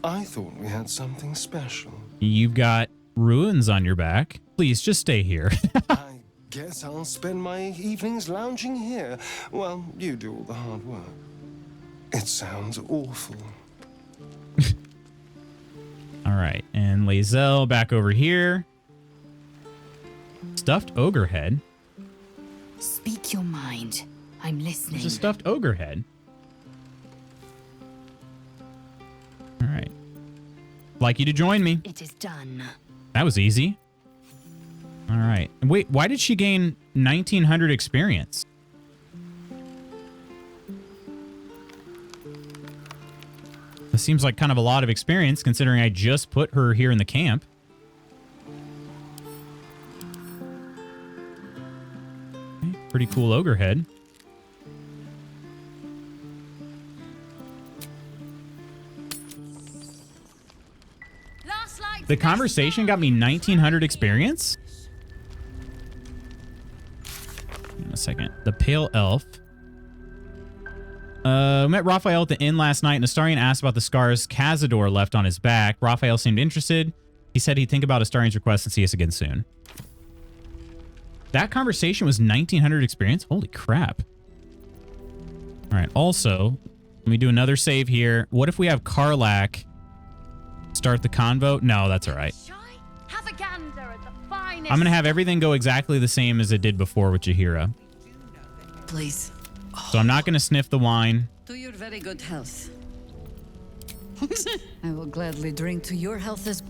I thought we had something special. You've got ruins on your back. Please, just stay here. I guess I'll spend my evenings lounging here while you do all the hard work. It sounds awful. All right, and Lae'zel back over here. Stuffed ogre head. Speak your mind. I'm listening. There's a stuffed ogre head. All right. Like you to join me. It is done. That was easy. All right. Wait, why did she gain 1,900 experience? This seems like kind of a lot of experience considering I just put her here in the camp. Okay, pretty cool ogre head. The conversation got me 1,900 experience? In a second. The Pale Elf. Met Raphael at the inn last night, and Astarion asked about the scars Cazador left on his back. Raphael seemed interested. He said he'd think about Astarion's request and see us again soon. That conversation was 1,900 experience? Holy crap. All right, also, let me do another save here. What if we have Karlach start the convo? No, that's all right. I'm going to have everything go exactly the same as it did before with Jaheira. Please. So I'm not going to sniff the wine. To your very good health. I will gladly drink to your health as...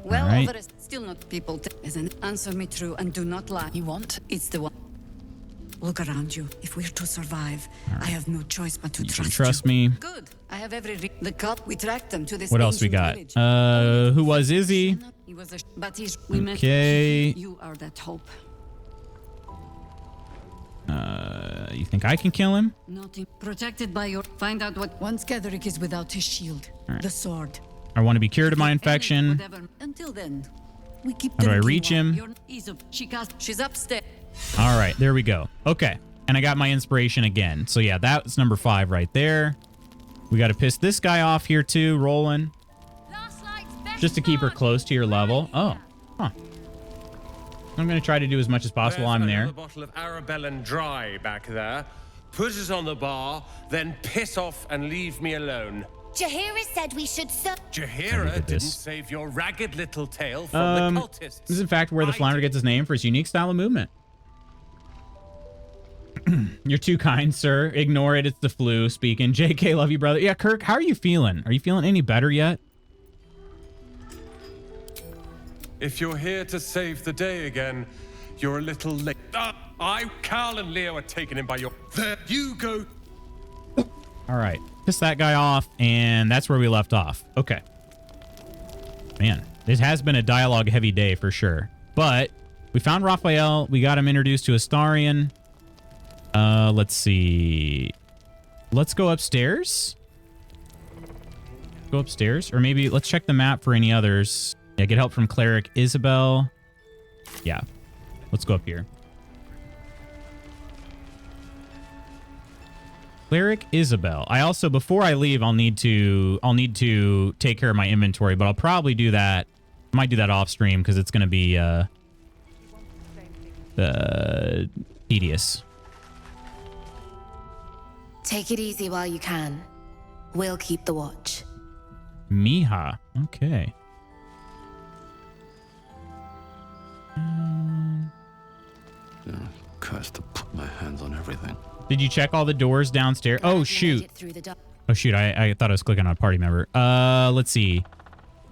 Well, All right. over still not people. Isn't answer me true and do not lie. You want? It's the one. Look around you. If we're to survive, I have no choice but to You can trust trust you. me. Good. I have the cult. We tracked them to this. What else we got? village. Who was Izzy? He was but we met. Okay. You are that hope. You think I can kill him? Nothing. Protected by your. Find out what. Once Ketherick is without his shield, Right. the sword. I want to be cured of my infection. Whatever. Until then, we keep. How do I drinking reach him? She's upstairs. All right, there we go. Okay, and I got my inspiration again. So yeah, that's number 5 right there. We got to piss this guy off here too, rolling. Just to keep her close to your level. Oh, huh. I'm going to try to do as much as possible. There's I'm there. another bottle of Arabellan Dry back there. Put it on the bar, then piss off and leave me alone. Jaheira said we should serve. Jaheira didn't this. save your ragged little tail from the cultists. This is in fact where the flounder gets his name for his unique style of movement. You're too kind, sir. Ignore it. It's the flu speaking. JK, love you, brother. Yeah, Kirk, how are you feeling? Are you feeling any better yet? If you're here to save the day again, you're a little late. Carl and Leo are taking him by your... There you go. All right. Piss that guy off, and that's where we left off. Okay. Man, it has been a dialogue-heavy day for sure. But we found Raphael. We got him introduced to Astarion. Let's see. Let's go upstairs. Go upstairs. Or maybe let's check the map for any others. Yeah, get help from Cleric Isabel. Yeah. Let's go up here. Cleric Isabel. I also, before I leave, I'll need to take care of my inventory, but I'll probably do that. I might do that off stream because it's going to be tedious. Take it easy while you can. We'll keep the watch. Miha. Okay. Cursed to put my hands on everything. Did you check all the doors downstairs? Oh, shoot. Oh, shoot. I thought I was clicking on a party member. Let's see.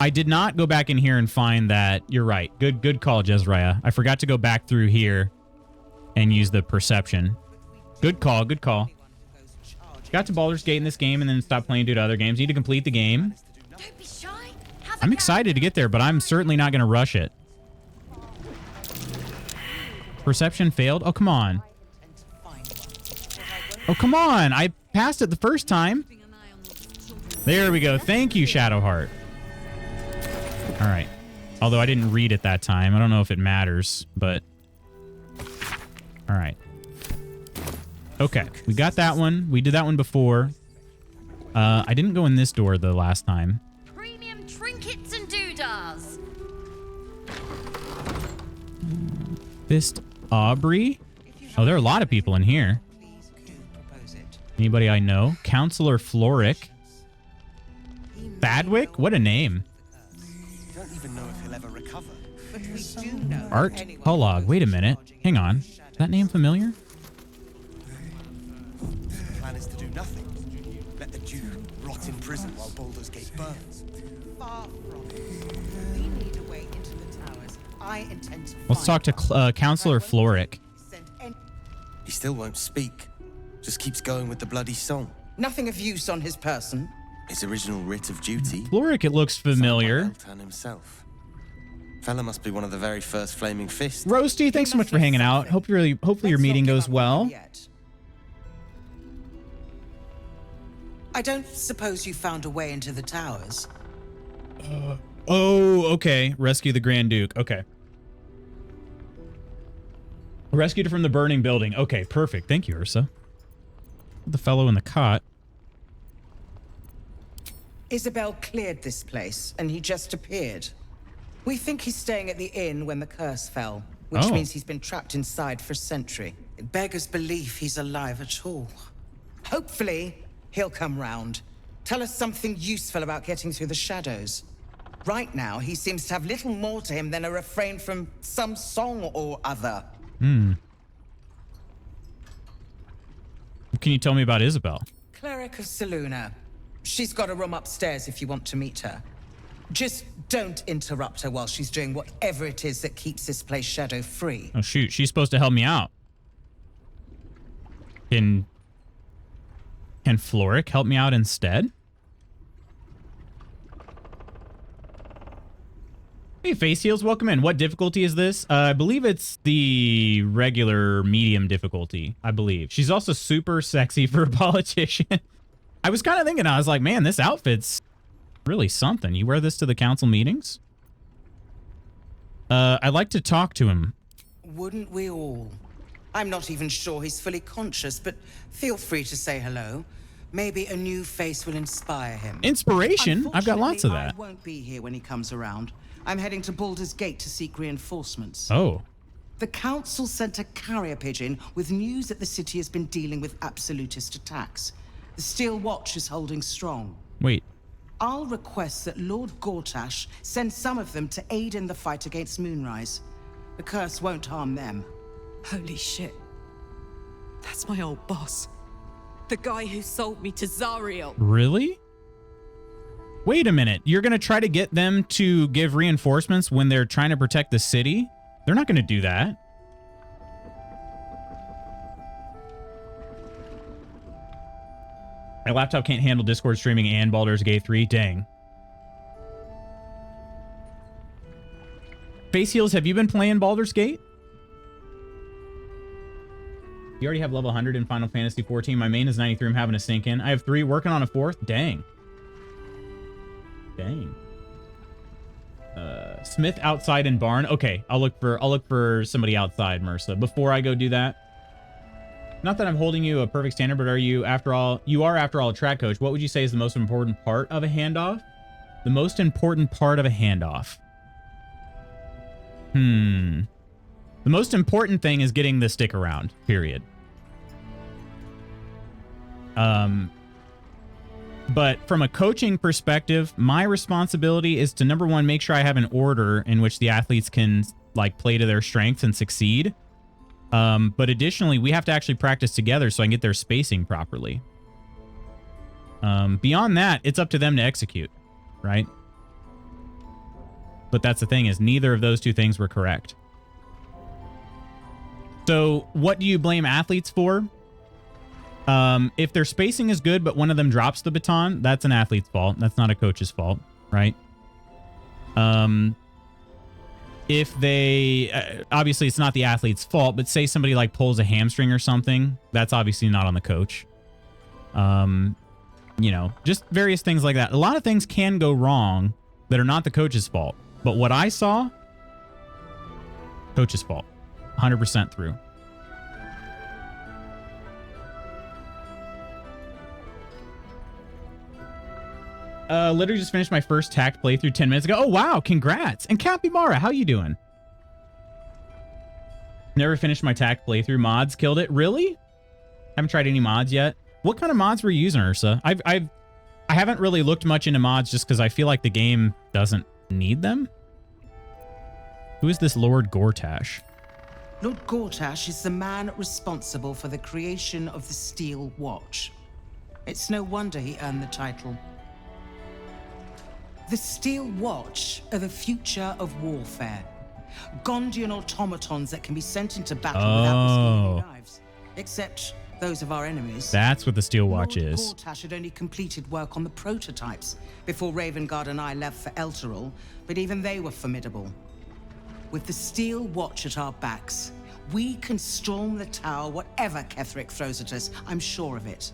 I did not go back in here and find that. You're right. Good call, Jezraiah. I forgot to go back through here and use the perception. Good call. Good call. Got to Baldur's Gate in this game and then stopped playing due to other games. Need to complete the game. Don't be shy. I'm excited to get there, but I'm certainly not going to rush it. Perception failed? Oh, come on. Oh, come on. I passed it the first time. There we go. Thank you, Shadowheart. All right. Although I didn't read it that time. I don't know if it matters, but... All right. Okay. We got that one. We did that one before. I didn't go in this door the last time. Premium trinkets and doodahs. Fist Aubrey? Oh, there are a lot of people in here. Anybody I know? Counselor Floric. Badwick? What a name. Don't even know if he'll ever recover. But we do know Art Polog. Wait a minute. Hang on. Is that name familiar? The plan is to do nothing. Let the Duke rot in prison while Baldur's Gate burns. Far from it. We need a way into the towers. I intend to Let's talk to Counselor Floric. He still won't speak. Just keeps going with the bloody song. Nothing of use on his person. His original writ of duty. Floric, it looks familiar. Eltan himself. Fella must be one of the very first Flaming Fists. Roasty, thanks so much for hanging out. Hopefully your meeting goes well. I don't suppose you found a way into the towers. Oh, okay. Rescue the Grand Duke. Okay. Rescued her from the burning building. Okay, perfect. Thank you, Ursa. The fellow in the cot. Isabel cleared this place, and he just appeared. We think he's staying at the inn when the curse fell, which means he's been trapped inside for a century. It beggars belief he's alive at all. Hopefully, he'll come round. Tell us something useful about getting through the shadows. Right now, he seems to have little more to him than a refrain from some song or other. What can you tell me about Isabel? Cleric of Seluna. She's got a room upstairs if you want to meet her. Just don't interrupt her while she's doing whatever it is that keeps this place shadow-free. Oh, shoot. She's supposed to help me out. Can Floric help me out instead? Hey, Face Heals, welcome in. What difficulty is this? I believe it's the regular medium difficulty, I believe. She's also super sexy for a politician. I was kind of thinking, I was like, man, this outfit's really something. You wear this to the council meetings? I'd like to talk to him. Wouldn't we all? I'm not even sure he's fully conscious, but feel free to say hello. Maybe a new face will inspire him. Inspiration? I've got lots of that. I won't be here when he comes around. I'm heading to Baldur's Gate to seek reinforcements. Oh. The council sent a carrier pigeon with news that the city has been dealing with absolutist attacks. The Steel Watch is holding strong. Wait. I'll request that Lord Gortash send some of them to aid in the fight against Moonrise. The curse won't harm them. Holy shit. That's my old boss. The guy who sold me to Zariel. Really? Wait a minute. You're going to try to get them to give reinforcements when they're trying to protect the city? They're not going to do that. My laptop can't handle Discord streaming and Baldur's Gate 3. Dang. Face Heals, have you been playing Baldur's Gate? You already have level 100 in Final Fantasy 14. My main is 93. I'm having a sink in. I have 3 working on a 4th. Dang. Dang. Smith outside in barn. Okay, I'll look for somebody outside, Mersa. Before I go do that. Not that I'm holding you a perfect standard, but you are after all a track coach. What would you say is the most important part of a handoff? The most important part of a handoff. The most important thing is getting the stick around, period. But from a coaching perspective, my responsibility is to, number one, make sure I have an order in which the athletes can like play to their strengths and succeed. But additionally, we have to actually practice together so I can get their spacing properly. Beyond that, it's up to them to execute, right? But that's the thing, is neither of those two things were correct. So what do you blame athletes for? If their spacing is good, but one of them drops the baton, that's an athlete's fault. That's not a coach's fault, right? If they, obviously it's not the athlete's fault, but say somebody like pulls a hamstring or something, that's obviously not on the coach. You know, just various things like that. A lot of things can go wrong that are not the coach's fault. But what I saw, coach's fault, 100% through. Literally just finished my first tact playthrough 10 minutes ago. Oh, wow. Congrats. And Capybara, how you doing? Never finished my tact playthrough. Mods killed it. Really? Haven't tried any mods yet. What kind of mods were you using, Ursa? I haven't really looked much into mods just because I feel like the game doesn't need them. Who is this Lord Gortash? Lord Gortash is the man responsible for the creation of the Steel Watch. It's no wonder he earned the title. The Steel Watch are the future of warfare. Gondian automatons that can be sent into battle without risking any lives. Except those of our enemies. That's what the Steel Watch Lord is. Gortash had only completed work on the prototypes before Ravengard and I left for Elturel, but even they were formidable. With the Steel Watch at our backs, we can storm the tower whatever Ketheric throws at us. I'm sure of it.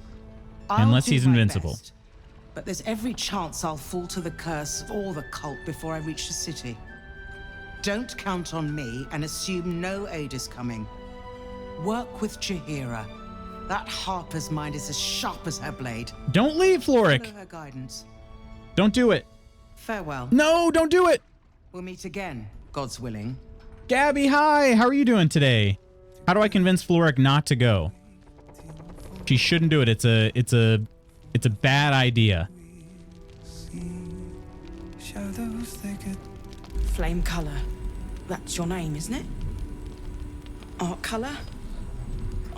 Unless he's invincible. Best, but there's every chance I'll fall to the curse or the cult before I reach the city. Don't count on me and assume no aid is coming. Work with Jaheira. That Harper's mind is as sharp as her blade. Don't leave, Floric. Follow her guidance. Don't do it. Farewell. No, don't do it. We'll meet again, God's willing. Gabby, hi. How are you doing today? How do I convince Floric not to go? She shouldn't do it. It's a bad idea. Flame color. That's your name, isn't it? Art color?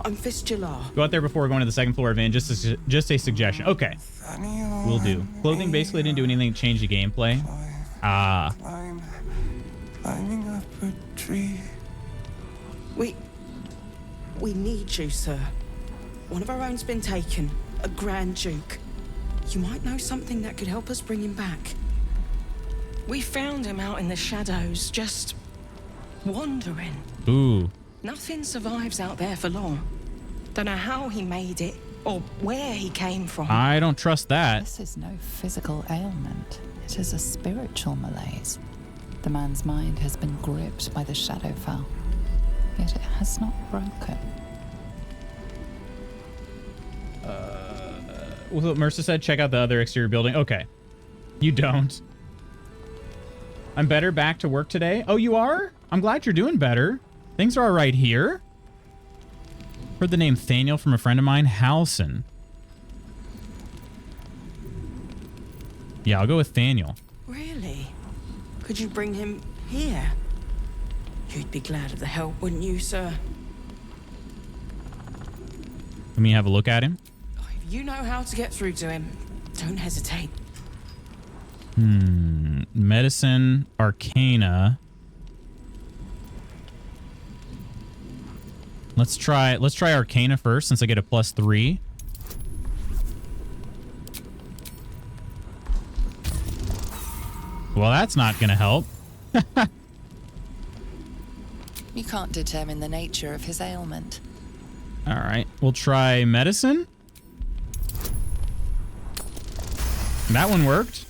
I'm Fistula. Go out there before going to the second floor of Inn. Just a suggestion. Okay. Will do. Clothing basically didn't do anything to change the gameplay. Ah. Climbing up a tree. We need you, sir. One of our own's been taken, a Grand Duke. You might know something that could help us bring him back. We found him out in the shadows, just wandering. Ooh. Nothing survives out there for long. Don't know how he made it, or where he came from. I don't trust that. This is no physical ailment. It is a spiritual malaise. The man's mind has been gripped by the Shadowfell, yet it has not broken. What Mercer said, check out the other exterior building. Okay. You don't. I'm better, back to work today. Oh, you are? I'm glad you're doing better. Things are all right here. Heard the name Thaniel from a friend of mine, Halson. Yeah, I'll go with Thaniel. Really? Could you bring him here? You'd be glad of the help, wouldn't you, sir? Let me have a look at him. If you know how to get through to him, don't hesitate. Medicine, Arcana. Let's try Arcana first, since I get a +3. Well, that's not gonna help. You can't determine the nature of his ailment. All right, we'll try medicine. That one worked.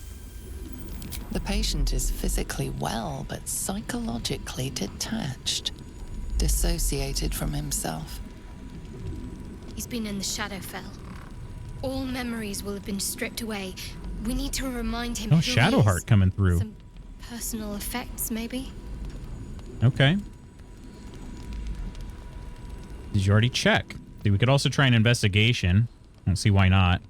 The patient is physically well, but psychologically detached, dissociated from himself. He's been in the Shadowfell. All memories will have been stripped away. We need to remind him. Oh, who he Shadowheart is. coming through. Some personal effects, maybe? Okay. Did you already check? See, we could also try an investigation. I don't see why not.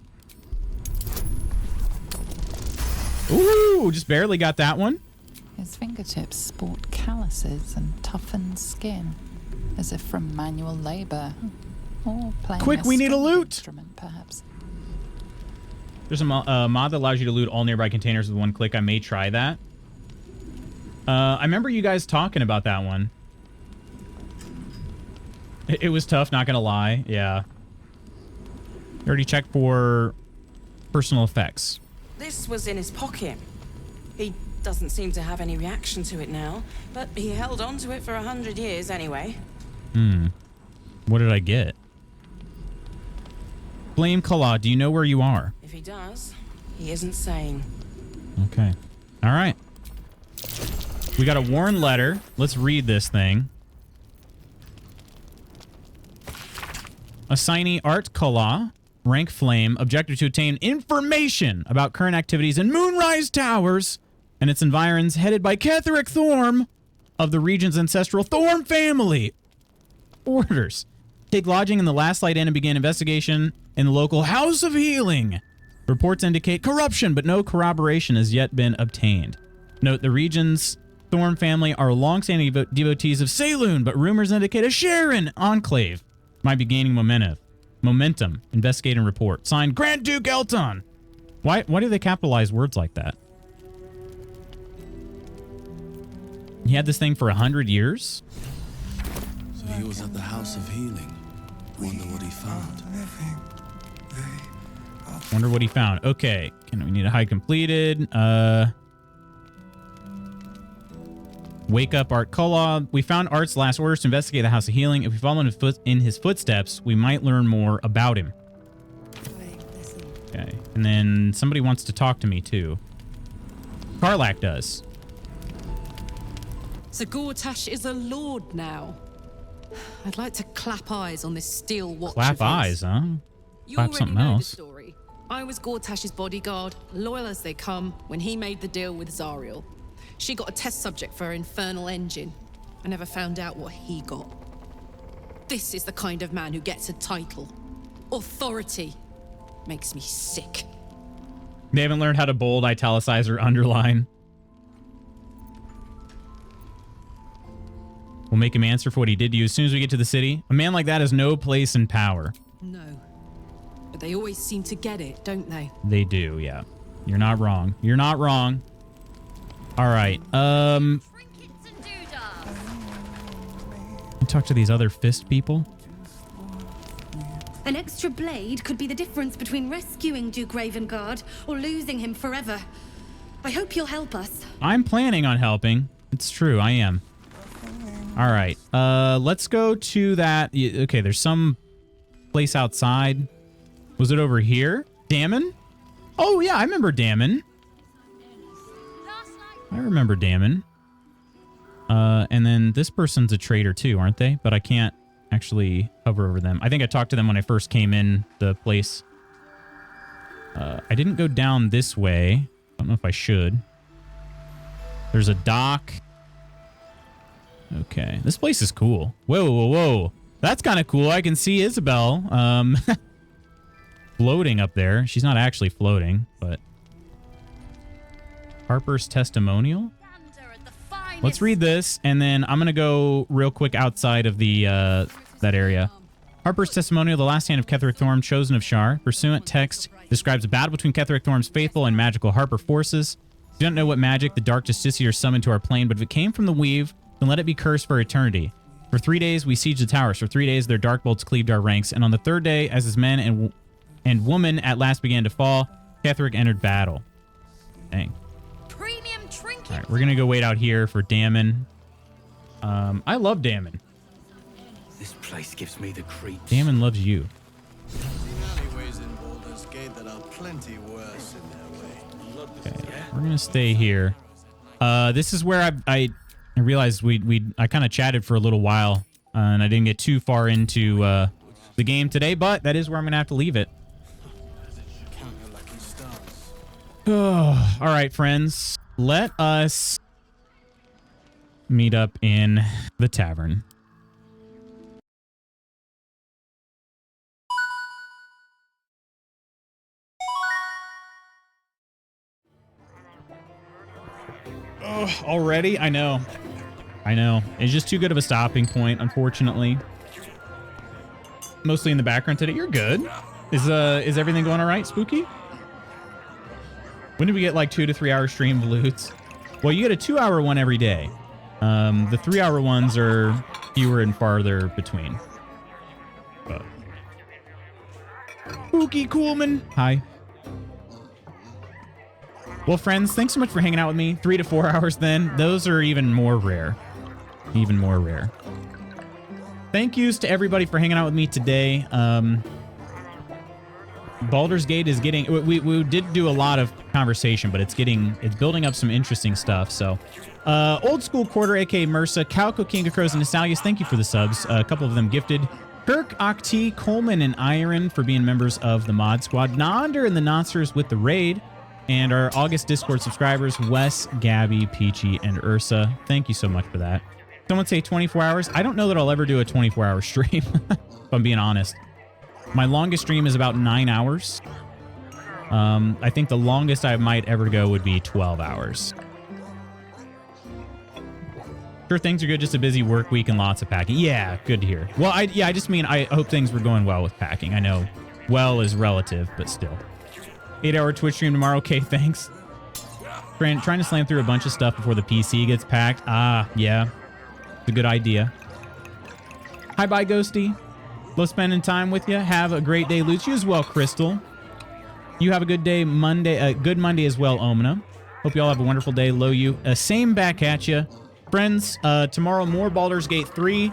Ooh, just barely got that one. His fingertips sport calluses and toughened skin, as if from manual labor, or playing Quick, we need a loot! Instrument, perhaps. There's a mod that allows you to loot all nearby containers with one click. I may try that. I remember you guys talking about that one. It was tough, not gonna lie. Yeah. You already checked for personal effects. This was in his pocket. He doesn't seem to have any reaction to it now, but he held on to it for 100 years anyway. What did I get? Flame Kala, do you know where you are? If he does, he isn't sane. Okay. All right. We got a Warren letter. Let's read this thing. Assignee Art Kala, rank Flame, objective to obtain information about current activities in Moonrise Towers and its environs, headed by Ketheric Thorm of the region's ancestral Thorm family. Orders. Take lodging in the Last Light Inn and begin investigation in the local House of Healing. Reports indicate corruption, but no corroboration has yet been obtained. Note the region's Thorm family are longstanding devotees of Saloon, but rumors indicate a Sharon enclave might be gaining momentum. Investigate and report. Signed, Grand Duke Elton. Why do they capitalize words like that? He had this thing for 100 years? So he was at the House of Healing. Wonder what he found. Wonder what he found. Okay. We need a high completed. Wake up Art Kolob. We found Art's last orders to investigate the House of Healing. If we follow in his footsteps, we might learn more about him. Okay. And then somebody wants to talk to me too. Karlak does. So Gortash is a lord now. I'd like to clap eyes on this steel watch. Clap eyes, huh? You Clap already something know else. the story. I was Gortash's bodyguard, loyal as they come, when he made the deal with Zariel. She got a test subject for her infernal engine. I never found out what he got. This is the kind of man who gets a title. Authority. Makes me sick. They haven't learned how to bold, italicize, or underline. We'll make him answer for what he did to you as soon as we get to the city. A man like that has no place in power. No. But they always seem to get it, don't they? They do, yeah. You're not wrong. You're not wrong. All right. Talk to these other fist people. An extra blade could be the difference between rescuing Duke Ravengard or losing him forever. I hope you'll help us. I'm planning on helping. It's true, I am. All right. Let's go to that. Okay, there's some place outside. Was it over here? Dammon? Oh, yeah, I remember Dammon. I remember Dammon. And then this person's a traitor too, aren't they? But I can't actually hover over them. I think I talked to them when I first came in the place. I didn't go down this way. I don't know if I should. There's a dock. Okay. This place is cool. Whoa, whoa, whoa. That's kind of cool. I can see Isabel floating up there. She's not actually floating, but... Harper's testimonial? Let's read this, and then I'm going to go real quick outside of the that area. Harper's testimonial, the last hand of Ketheric Thorm, chosen of Shar. Pursuant text describes a battle between Ketheric Thorm's faithful and magical Harper forces. We don't know what magic the Dark Justiciar summoned to our plane, but if it came from the Weave, then let it be cursed for eternity. For 3 days, we sieged the towers. For 3 days, their dark bolts cleaved our ranks. And on the third day, as his men and woman at last began to fall, Ketheric entered battle. Dang. All right, we're going to go wait out here for Dammon. I love Dammon. This place gives me the creeps. Dammon loves you. Alleyways in Baldur's Gate that are plenty worse in their way. Okay, we're going to stay here. This is where I realized I kind of chatted for a little while, and I didn't get too far into the game today, but that is where I'm going to have to leave it. Oh, all right, friends. Let us meet up in the tavern. Oh, already? I know. I know. It's just too good of a stopping point, unfortunately. Mostly in the background today. You're good. Is everything going all right, Spooky? When do we get like 2 to 3 hour stream of loots? Well, you get a 2-hour one every day. The 3-hour ones are fewer and farther between. But. Spooky Coolman. Hi. Well, friends, thanks so much for hanging out with me. 3 to 4 hours then. Those are even more rare. Even more rare. Thank yous to everybody for hanging out with me today. Baldur's Gate is getting... We did do a lot of conversation, but it's building up some interesting stuff. So, Old School Quarter, aka Mursa, Calco, King of Crows, and Nostalgius, thank you for the subs. A couple of them gifted. Kirk, Octi, Coleman, and Iron for being members of the Mod Squad. Nonder and the Nonsters with the raid. And our August Discord subscribers, Wes, Gabby, Peachy, and Ursa. Thank you so much for that. Someone say 24 hours. I don't know that I'll ever do a 24-hour stream, if I'm being honest. My longest stream is about 9 hours. I think the longest I might ever go would be 12 hours. Sure, things are good. Just a busy work week and lots of packing. Yeah, good to hear. Well, I just mean I hope things were going well with packing. I know well is relative, but still. 8-hour Twitch stream tomorrow. Okay, thanks. Trying to slam through a bunch of stuff before the PC gets packed. Ah, yeah. It's a good idea. Hi, bye, Ghosty. Love spending time with you. Have a great day, Luke. You as well, Crystal. You have a good day, Monday. Good Monday as well, Omina. Hope you all have a wonderful day. Lo you. Same back at you. Friends, tomorrow more Baldur's Gate 3.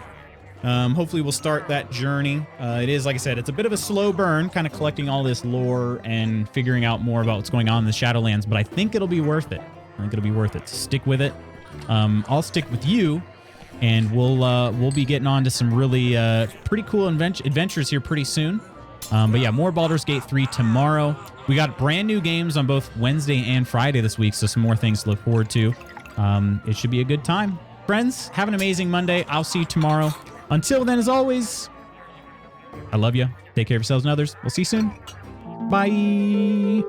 Hopefully we'll start that journey. It is, like I said, it's a bit of a slow burn, kind of collecting all this lore and figuring out more about what's going on in the Shadowlands, but I think it'll be worth it. I think it'll be worth it. So stick with it. I'll stick with you. And we'll be getting on to some really pretty cool adventures here pretty soon. But yeah, more Baldur's Gate 3 tomorrow. We got brand new games on both Wednesday and Friday this week, so some more things to look forward to. It should be a good time. Friends, have an amazing Monday. I'll see you tomorrow. Until then, as always, I love you. Take care of yourselves and others. We'll see you soon. Bye.